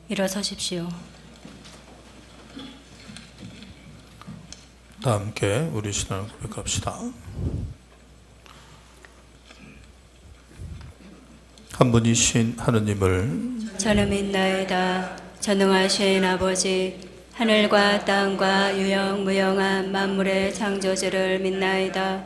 Speaker 1: 일어서십시오.
Speaker 4: 다 함께 우리 신앙을 고백합시다. 한 분이신 하느님을
Speaker 1: 저는 믿나이다. 전능하신 아버지, 하늘과 땅과 유영무영한 만물의 창조주를 믿나이다.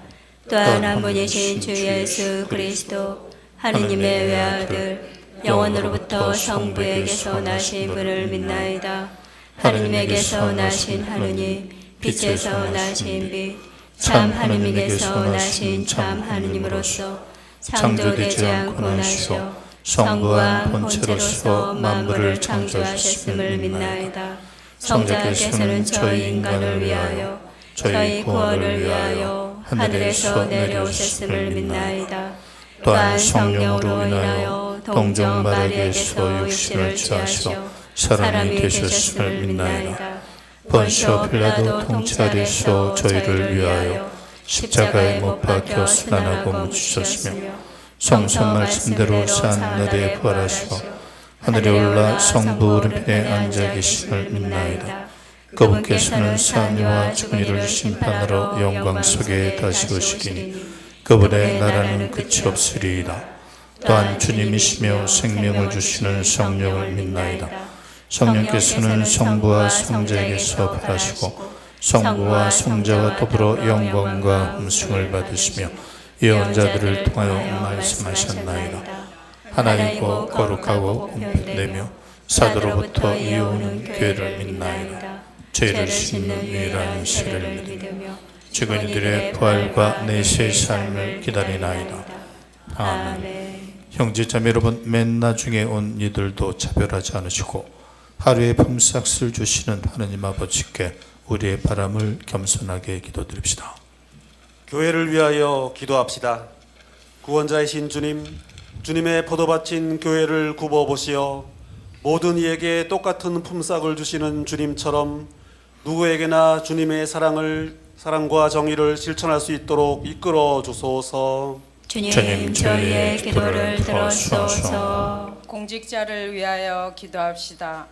Speaker 1: 또한 한 분이신 주 예수 그리스도, 하느님의 외아들, 영원으로부터 성부에게서 나신 분을 믿나이다. 하느님에게서 나신 하느님, 빛에서 나신 빛, 참 하느님에게서 나신 참 하느님으로서 창조되지 않고 나셔 성부와 본체로서 만물을 창조하셨음을 믿나이다. 성자께서는 저희 인간을 위하여, 저희 구원을 위하여 하늘에서 내려오셨음을 믿나이다.
Speaker 4: 또한 성령으로 인하여 동정 마리아에게서 육신을 취하셔 사람이 되셨음을 믿나이다. 본시오 빌라도 통치하리소 저희를 위하여 십자가에 못 박혀 순환하고 묻히셨으며 성서 말씀대로 산날에 부활하시고 하늘에 올라 성부 오른편에 앉아 계심을 믿나이다. 그분께서는 산이와 천일을 심판하러 영광 속에 다시 오시리니 그분의 나라는 끝이 없으리이다. 또한 주님이시며 생명을 주시는 성령을 믿나이다. 성령께서는 성부와 성자에게서 발하시고 성부와 성자와 더불어 영광과 음승을 받으시며 예언자들을 통하여 말씀하셨나이다. 하나님고 거룩하고 공평되며 사도로부터 이어오는 교회를 믿나이다. 죄를 씻는 유일한 시를 믿으며 죽은 이들의 부활과 내세의 삶을 기다리나이다. 아멘. 형제자매 여러분, 맨 나중에 온 이들도 차별하지 않으시고 하루의 품삯을 주시는 하느님 아버지께 우리의 바람을 겸손하게 기도드립시다.
Speaker 2: 교회를 위하여 기도합시다. 구원자이신 주님, 주님의 포도밭인 교회를 굽어보시어 모든 이에게 똑같은 품삯을 주시는 주님처럼 누구에게나 주님의 사랑과 정의를 실천할 수 있도록 이끌어 주소서.
Speaker 1: 주님, 저희의 기도를 들어주소서.
Speaker 5: 공직자를 위하여 기도합시다.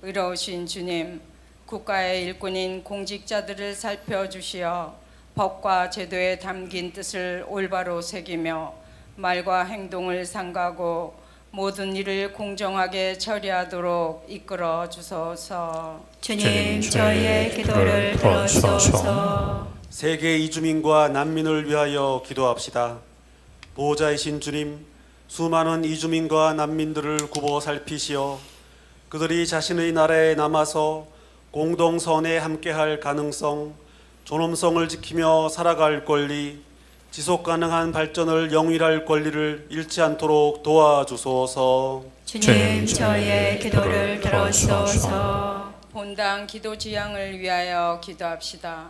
Speaker 5: 의로우신 주님, 국가의 일꾼인 공직자들을 살펴주시어 법과 제도에 담긴 뜻을 올바로 새기며 말과 행동을 삼가고 모든 일을 공정하게 처리하도록 이끌어 주소서.
Speaker 1: 주님, 저희의 기도를 들어주소서.
Speaker 2: 세계 이주민과 난민을 위하여 기도합시다. 보호자이신 주님, 수많은 이주민과 난민들을 굽어 살피시어 그들이 자신의 나라에 남아서 공동선에 함께할 가능성, 존엄성을 지키며 살아갈 권리, 지속가능한 발전을 영위할 권리를 잃지 않도록 도와주소서.
Speaker 1: 주님, 저희의 기도를 들어주소서.
Speaker 5: 본당 기도 지향을 위하여 기도합시다.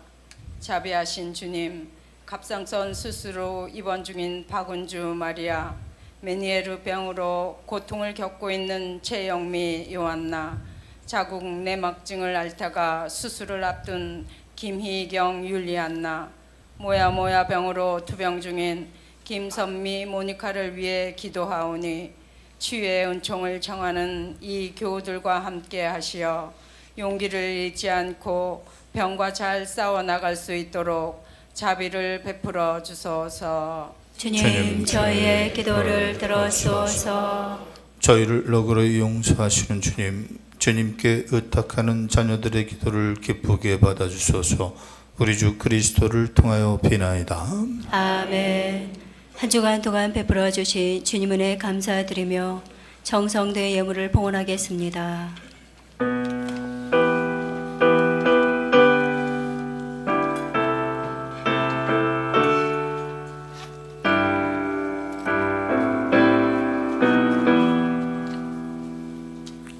Speaker 5: 자비하신 주님, 갑상선 수술로 입원 중인 박은주 마리아, 메니에르 병으로 고통을 겪고 있는 최영미 요한나, 자궁 내막증을 앓다가 수술을 앞둔 김희경 율리안나, 모야 병으로 투병 중인 김선미 모니카를 위해 기도하오니 치유의 은총을 청하는 이 교우들과 함께 하시어 용기를 잃지 않고 병과 잘 싸워 나갈 수 있도록 자비를 베풀어 주소서.
Speaker 1: 주님, 저희의 기도를 들어주소서.
Speaker 4: 저희를 너그러이 용서하시는 주님, 주님께 의탁하는 자녀들의 기도를 기쁘게 받아주소서. 우리 주 그리스도를 통하여 비나이다.
Speaker 1: 아멘. 한 주간 동안 베풀어 주신 주님 은혜 감사드리며 정성도의 예물을 봉헌하겠습니다.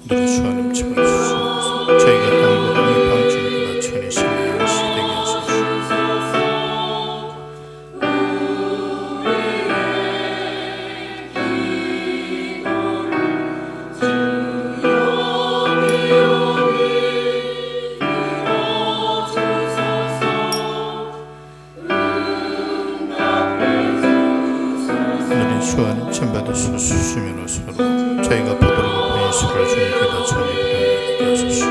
Speaker 4: 우리 주 하나님 주옵소서. 저희가 땅으로 이 방주님과 천의 신의 영시 되게 하소서. 오늘은 주 하나님 칭받으시고 수수면 옷으로 저희가 보도록 예수를 주님께다 전히 부르게 하소서.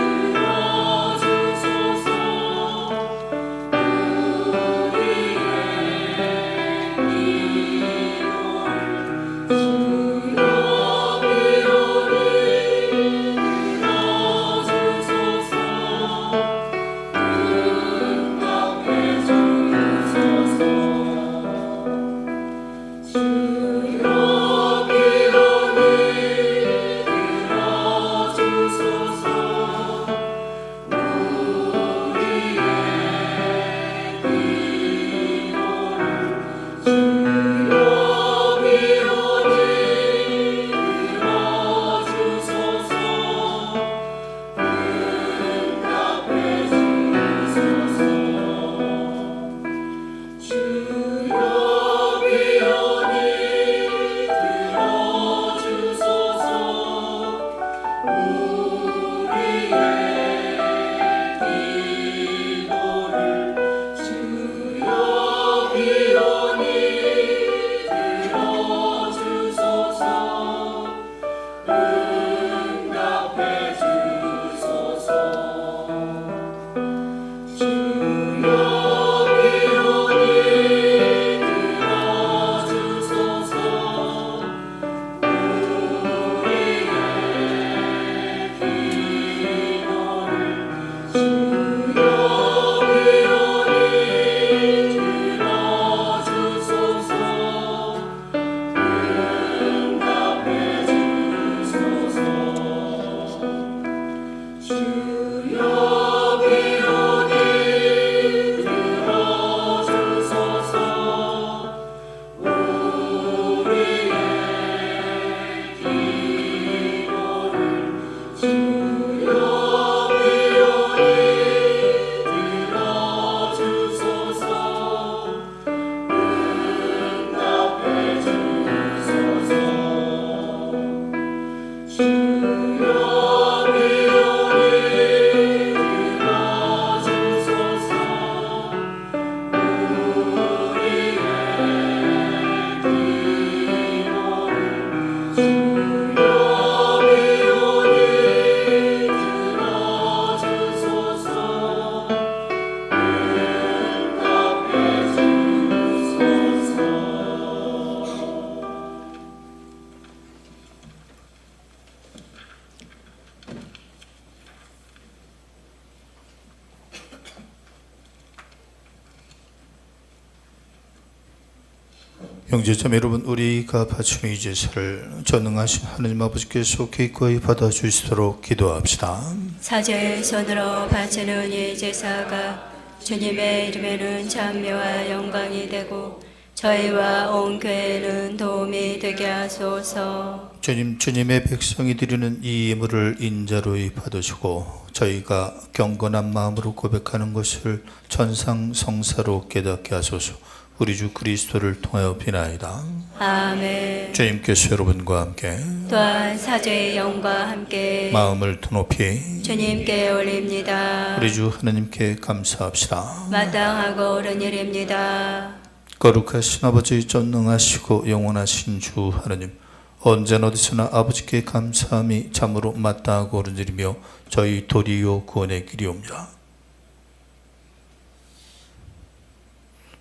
Speaker 4: 형제자매 여러분, 우리가 바치는 이 제사를 전능하신 하나님 아버지께서 기꺼이 받아주시도록 기도합시다.
Speaker 1: 사제의 손으로 바치는 이 제사가 주님의 이름에는 찬미와 영광이 되고 저희와 온 교회는 도움이 되게 하소서.
Speaker 4: 주님의 백성이 드리는 이 예물을 인자로이 받으시고 저희가 경건한 마음으로 고백하는 것을 천상성사로 깨닫게 하소서. 우리 주 그리스도를 통하여 비나이다.
Speaker 1: 아멘.
Speaker 4: 주님께서 여러분과 함께
Speaker 1: 또한 사제의 영과 함께
Speaker 4: 마음을 드높이
Speaker 1: 주님께 올립니다.
Speaker 4: 우리 주 하나님께 감사합시다.
Speaker 1: 마땅하고 옳은 일입니다.
Speaker 4: 거룩하신 아버지, 전능하시고 영원하신 주 하나님, 언제나 어디서나 아버지께 감사함이 참으로 마땅하고 옳은 일이며 저희 도리요 구원의 길이옵니다.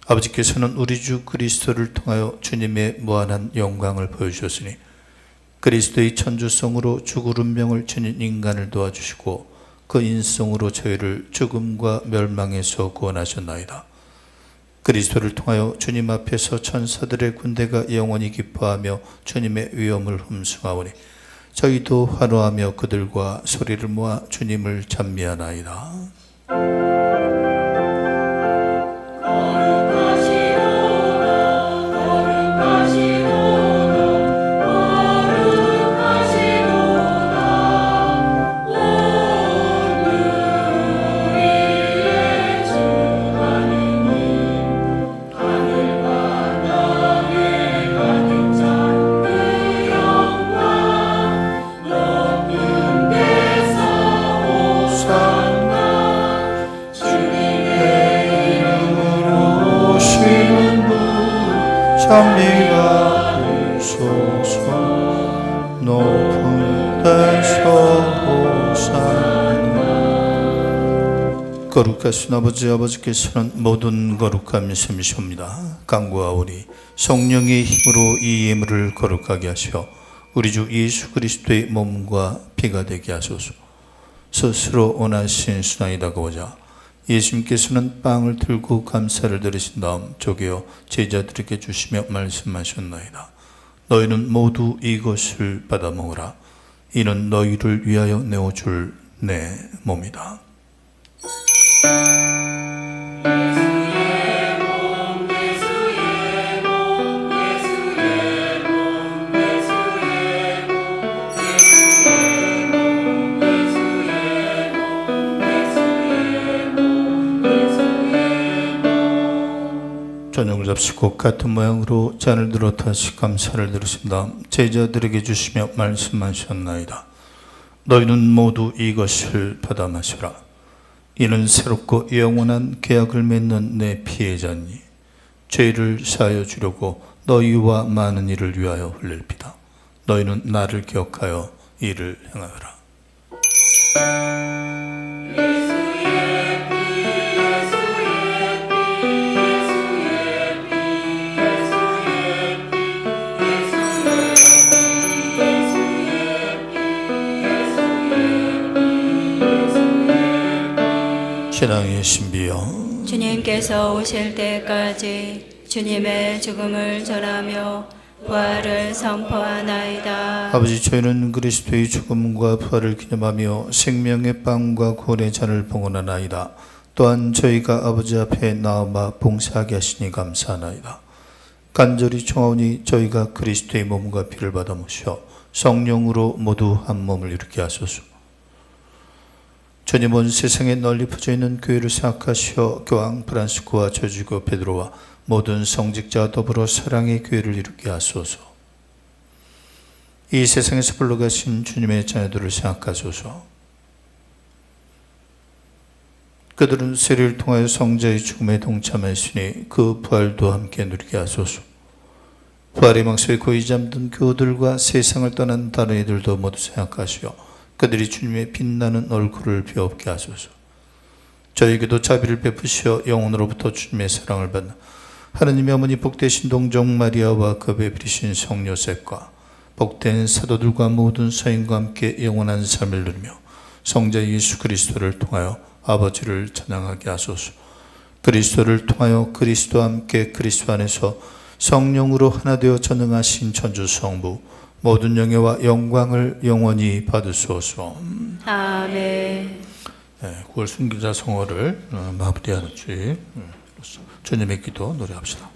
Speaker 4: 아버지께서는 우리 주 그리스도를 통하여 주님의 무한한 영광을 보여주셨으니 그리스도의 천주성으로 죽을 운명을 지닌 인간을 도와주시고 그 인성으로 저희를 죽음과 멸망에서 구원하셨나이다. 그리스도를 통하여 주님 앞에서 천사들의 군대가 영원히 기뻐하며 주님의 위엄을 흠숭하오니 저희도 환호하며 그들과 소리를 모아 주님을 찬미하나이다. 찬미가 부소서 높은 데서 호산나. 거룩하신 아버지께서는 모든 거룩함이 셈이십니다. 간구하오니 성령의 힘으로 이 예물을 거룩하게 하시어 우리 주 예수 그리스도의 몸과 피가 되게 하소서. 스스로 원하신 순환이다고자 예수님께서는 빵을 들고 감사를 드리신 다음 쪼개어 제자들에게 주시며 말씀하셨나이다. 너희는 모두 이것을 받아 먹으라. 이는 너희를 위하여 내어줄 내 몸이다. 저녁을 잡수고 같은 모양으로 잔을 들어 다시 감사를 드리신 다음 제자들에게 주시며 말씀하셨나이다. 너희는 모두 이것을 받아 마시라. 이는 새롭고 영원한 계약을 맺는 내 피의 잔이 죄를 사하여 주려고 너희와 많은 이를 위하여 흘릴 피다. 너희는 나를 기억하여 이를 행하여라. 신앙의 신비여,
Speaker 1: 주님께서 오실 때까지 주님의 죽음을 전하며 부활을 선포하나이다.
Speaker 4: 아버지, 저희는 그리스도의 죽음과 부활을 기념하며 생명의 빵과 구원의 잔을 봉헌하나이다. 또한 저희가 아버지 앞에 나아마 봉사하게 하시니 감사하나이다. 간절히 청하오니 저희가 그리스도의 몸과 피를 받아 모셔 성령으로 모두 한 몸을 이루게 하소서. 주님은 세상에 널리 퍼져 있는 교회를 생각하시어 교황 프란시스코와 저주교 베드로와 모든 성직자와 더불어 사랑의 교회를 이루게 하소서. 이 세상에서 불러가신 주님의 자녀들을 생각하소서. 그들은 세례를 통하여 성자의 죽음에 동참하시니 그 부활도 함께 누리게 하소서. 부활의 망소에 고이 잠든 교우들과 세상을 떠난 다른 이들도 모두 생각하시어 그들이 주님의 빛나는 얼굴을 비옵게 하소서. 저에게도 자비를 베푸시어 영혼으로부터 주님의 사랑을 받는 하느님의 어머니 복되신 동정 마리아와 그 베풀이신 성 요셉과 복된 사도들과 모든 서인과 함께 영원한 삶을 누리며 성자 예수 그리스도를 통하여 아버지를 찬양하게 하소서. 그리스도를 통하여 그리스도와 함께 그리스도 안에서 성령으로 하나 되어 전능하신 천주 성부 모든 영예와 영광을 영원히 받으소서.
Speaker 1: 아멘.
Speaker 4: 9월 순교자 성호를 마무리하는 주의 주님의 기도 노래합시다.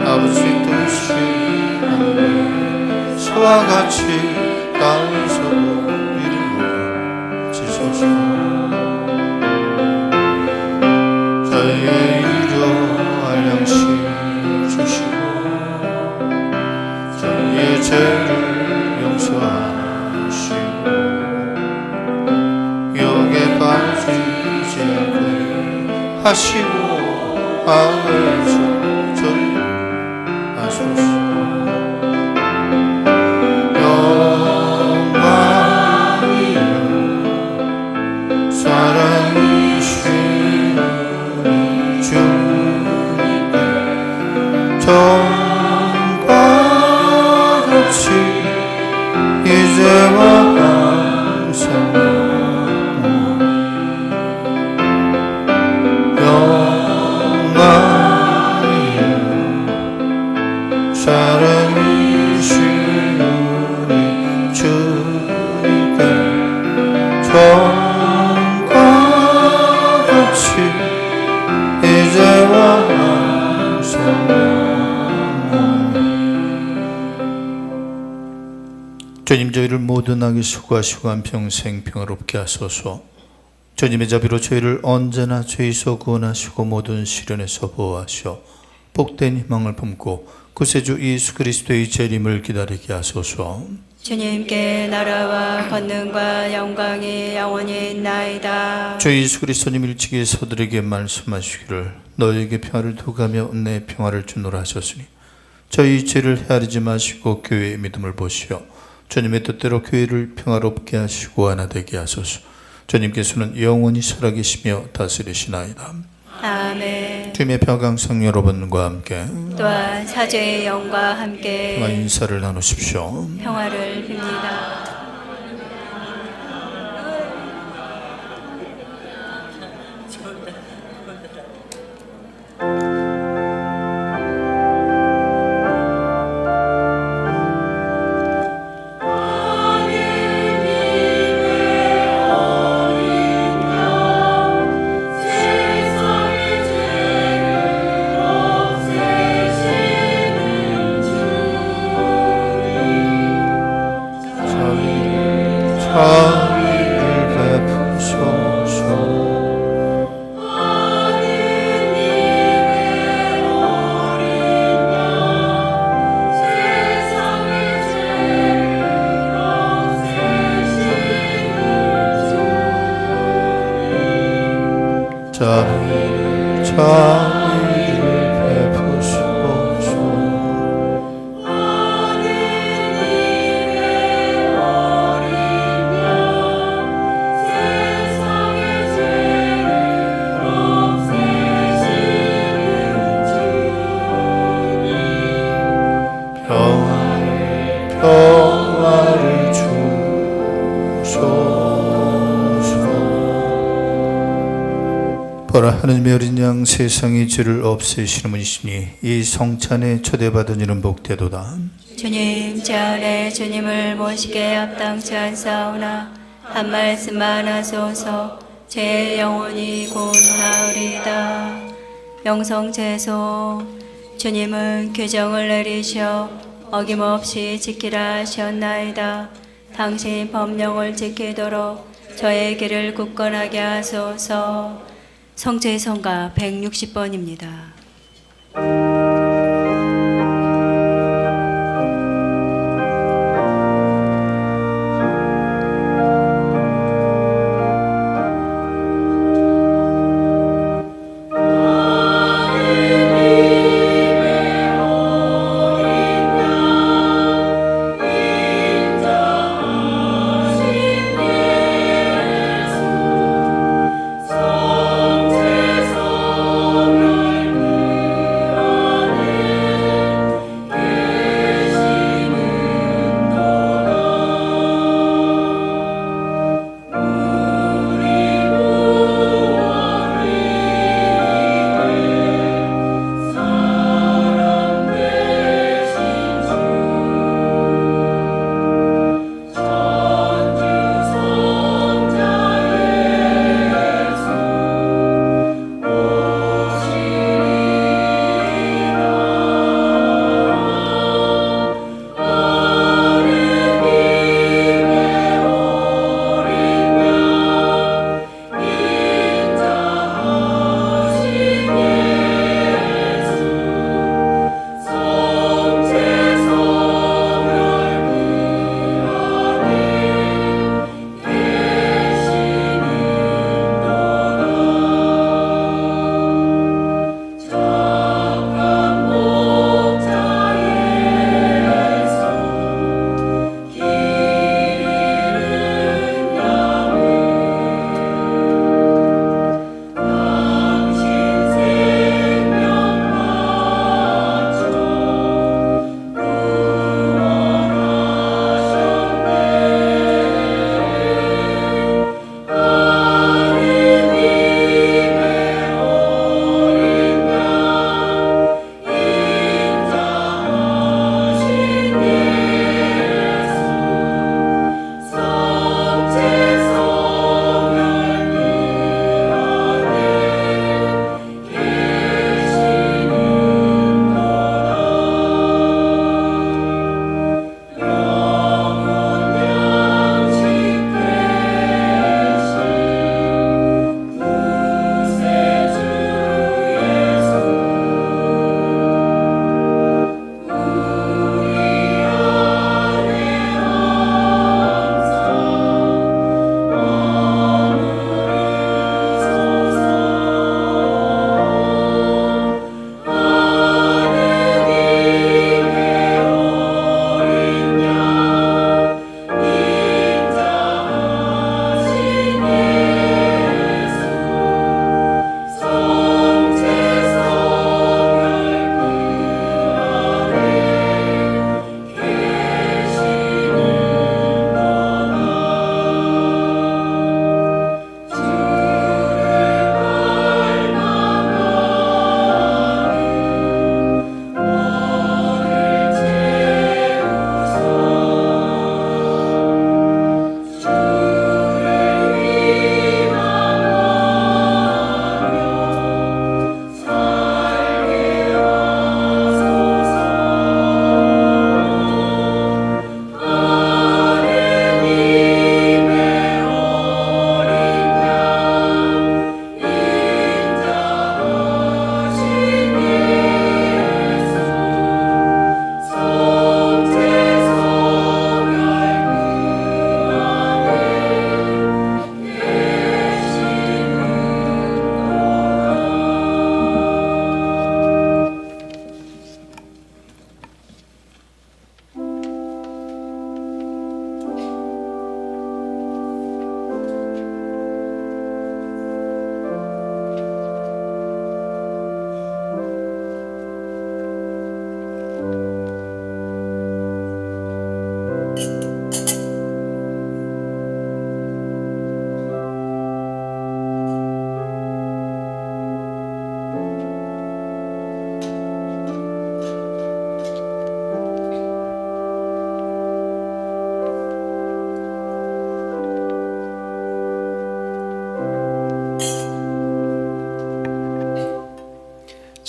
Speaker 4: 아버지 뜻이 하늘에서와 같이 땅에서도 이루어지소서. 저희의 일용할 양식 주시고 저희의 죄를 용서하시고 유혹에 빠지지 않게 하시고 마음에서 주님, 저희를 모든 악에 수고하시고 한평생 평화롭게 하소서. 주님의 자비로 저희를 언제나 죄에서 구원하시고 모든 시련에서 보호하시어 복된 희망을 품고 구세주 예수 그리스도의 재림을 기다리게 하소서.
Speaker 1: 주님께 나라와 권능과 영광이 영원히 있나이다.
Speaker 4: 주 예수 그리스도님 일찍이 서들에게 말씀하시기를 너에게 평화를 두가며 내 평화를 주노라 하셨으니 저희 죄를 헤아리지 마시고 교회의 믿음을 보시어 주님의 뜻대로 교회를 평화롭게 하시고 하나 되게 하소서. 주님께서는 영원히 살아계시며 다스리시나이다.
Speaker 1: 아멘.
Speaker 4: 주님의 평강성 여러분과 함께
Speaker 1: 또한 사제의 영과 함께
Speaker 4: 평화 인사를 나누십시오.
Speaker 1: 평화를 빕니다.
Speaker 4: 평화를 주소서. 보라, 하느님의 어린 양 세상의 죄를 없애시는 분이시니 이 성찬에 초대받은 이는 복되도다.
Speaker 1: 주님, 제 안에 주님을 모시게 합당치 않사오나 한 말씀만 하소서. 제 영혼이 곧 나으리다. 영성제소, 주님은 규정을 내리셔 어김없이 지키라 하셨나이다. 당신 법령을 지키도록 저의 길을 굳건하게 하소서. 성제성가 160번입니다.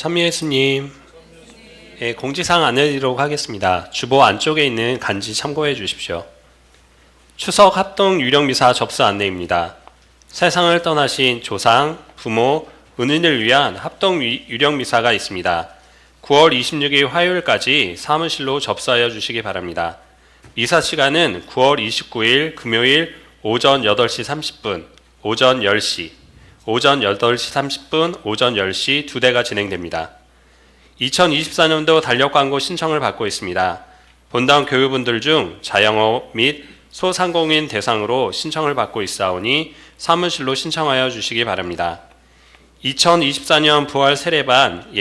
Speaker 6: 찬미 예수님, 공지사항 안내드리도록 하겠습니다. 주보 안쪽에 있는 간지 참고해 주십시오. 추석 합동 유령미사 접수 안내입니다. 세상을 떠나신 조상, 부모, 은인을 위한 합동 유령미사가 있습니다. 9월 26일 화요일까지 사무실로 접수하여 주시기 바랍니다. 미사 시간은 9월 29일 금요일 오전 8시 30분, 오전 10시, 오전 8시 30분, 오전 10시 2대가 진행됩니다. 2024년도 달력 광고 신청을 받고 있습니다. 본당 교우분들 중 자영업 및 소상공인 대상으로 신청을 받고 있사오니 사무실로 신청하여 주시기 바랍니다. 2024년 부활 세례반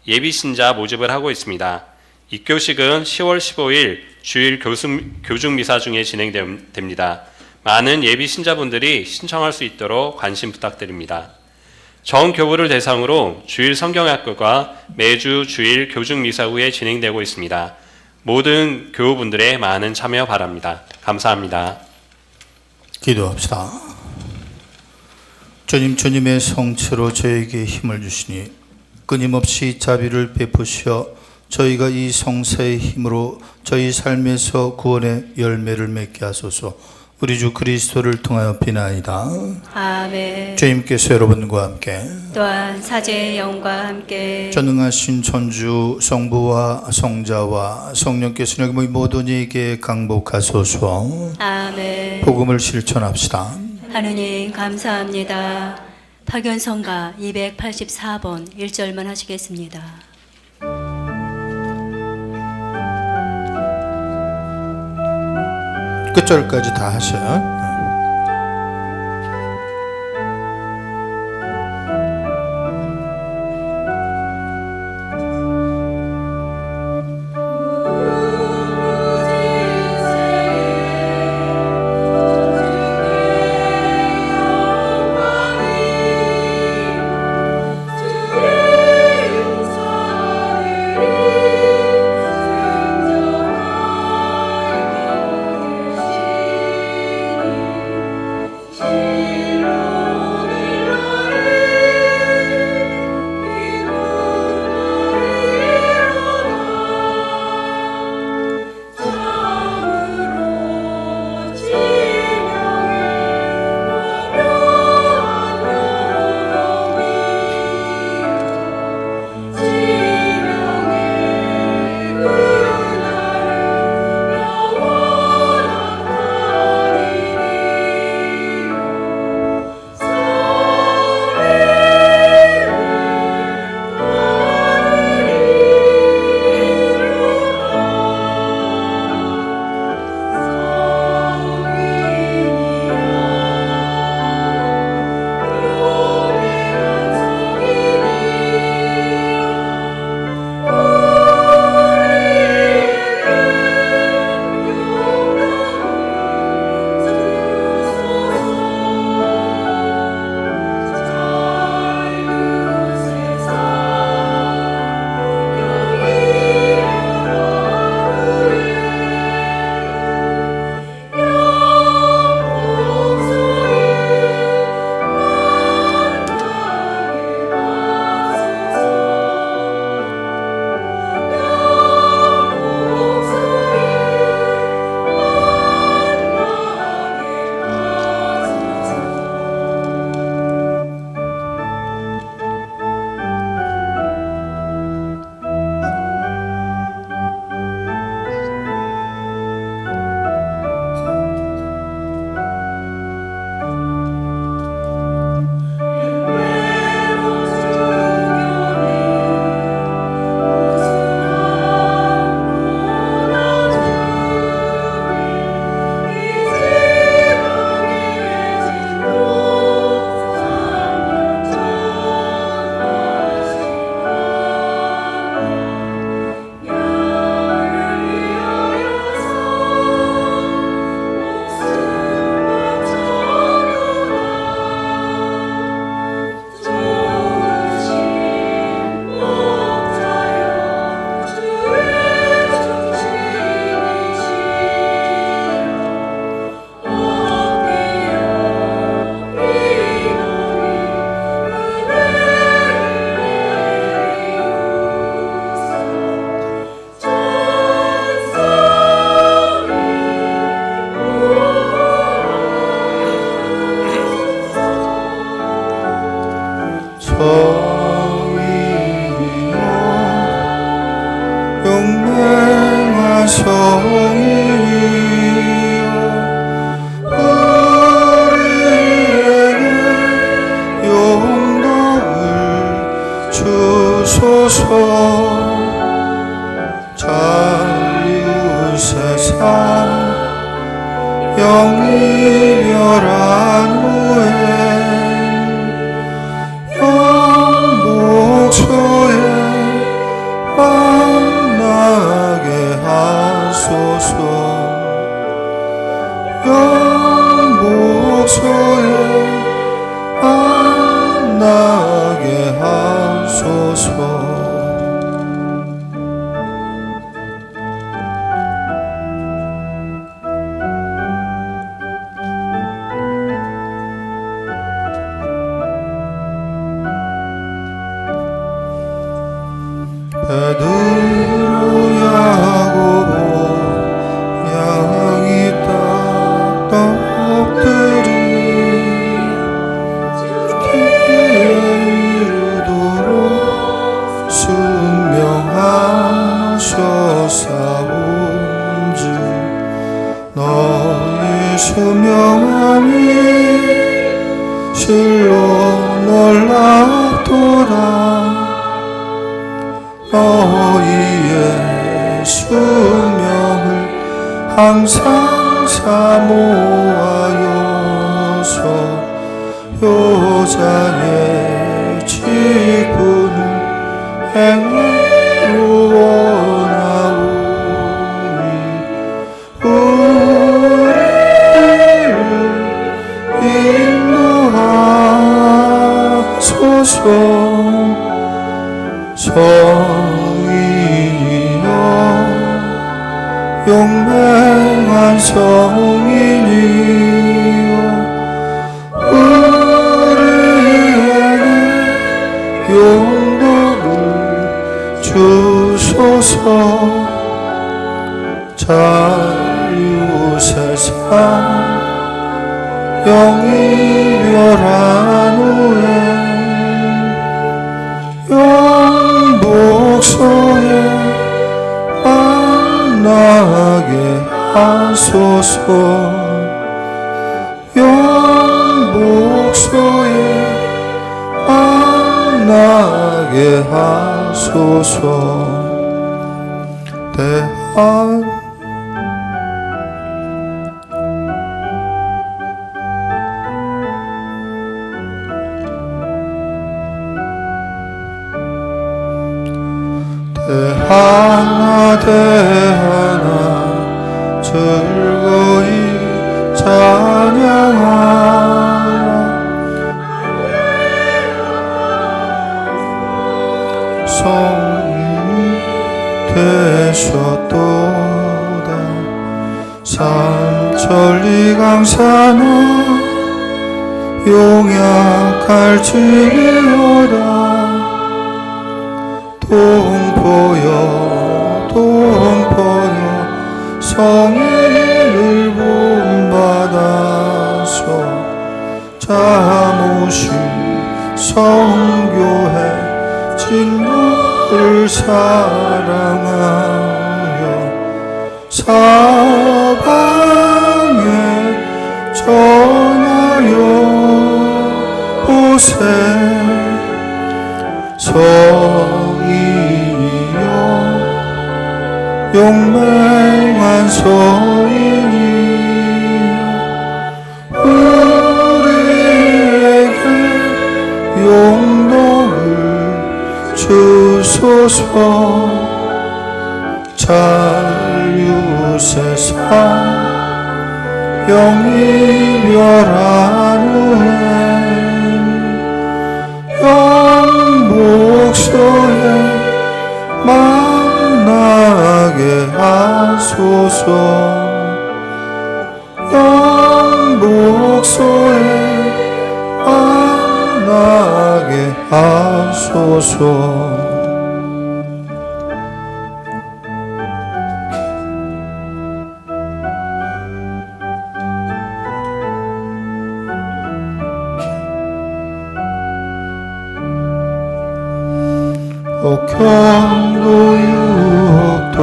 Speaker 6: 예비신자 모집을 하고 있습니다. 입교식은 10월 15일 주일 교중미사 중에 진행됩니다. 많은 예비신자분들이 신청할 수 있도록 관심 부탁드립니다. 정교부를 대상으로 주일 성경학교가 매주 주일 교중미사 후에 진행되고 있습니다. 모든 교우분들의 많은 참여 바랍니다. 감사합니다.
Speaker 4: 기도합시다. 주님의 성체로 저에게 힘을 주시니 끊임없이 자비를 베푸시어 저희가 이 성사의 힘으로 저희 삶에서 구원의 열매를 맺게 하소서. 우리 주 그리스도를 통하여 비나이다.
Speaker 1: 아멘.
Speaker 4: 주님께서 여러분과 함께
Speaker 1: 또한 사제의 영과 함께
Speaker 4: 전능하신 천주 성부와 성자와 성령께서 여기 모든 이에게 강복하소서.
Speaker 1: 아멘.
Speaker 4: 복음을 실천합시다.
Speaker 1: 하느님 감사합니다. 파견성가 284번 1절만 하시겠습니다.
Speaker 4: 끝절까지 다 하셔요. 성인이여 우리에게 용덕을 주소서. 자유세상 영이 멸한 후에 영복소에 만나게 하소서. 영복소에 만나게 하소서. 베드로 야고보 양이 떡들이 이르도록 순명하셨사온즉 너희 수명함이 실로 놀랍도다. 너희의 수명을 항상 사모하여서 효자의 직분을 행하기를 원하오니 우리를 인도하소서. 성인이여 용맹한 성인이여 우리에게 용덕을 주소서. 자유세상 영이 멸한 후에 영복소에 만나게 하소서. 영복소에 만나게 하소서. 대한 대하나 즐거이 찬양하라. 성인이 되셨도다. 삼천리강산아 용약할지어다. 동포여 동포여 성인을 본받아서 자모시 성교회 진노를 사랑하여 사방에 전하여 보세. 성인이여 용맹한 성인이여 우리에게 용덕을 주소서. 자유세상 영이 멸한 후에 영복소에 만나게 하소서. 영복소에 만나게 하소서. 경도 유혹도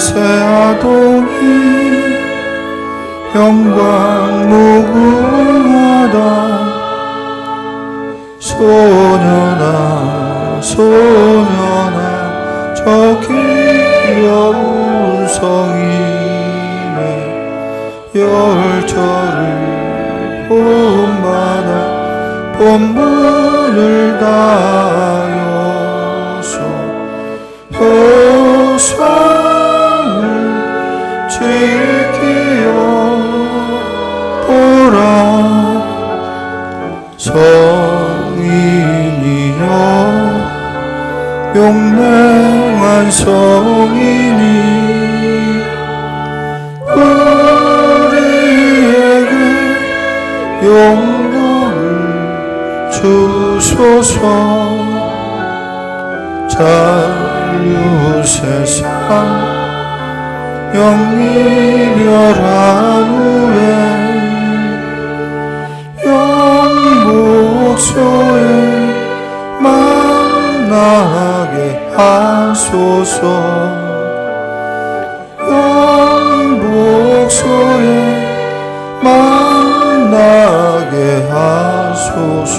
Speaker 4: 새아동이 영광 무궁하다. 소년아 소년아 저 귀여운 성인의 열처를 봄마다 봄문을 다여서 보상을 지키어 보라. 성인이여 용맹한 성인이 우리에게 용도를 주소서. 자유세상 영이별한 후에 영복소에 만나게 하소서. 영복소에 만나게 하소서.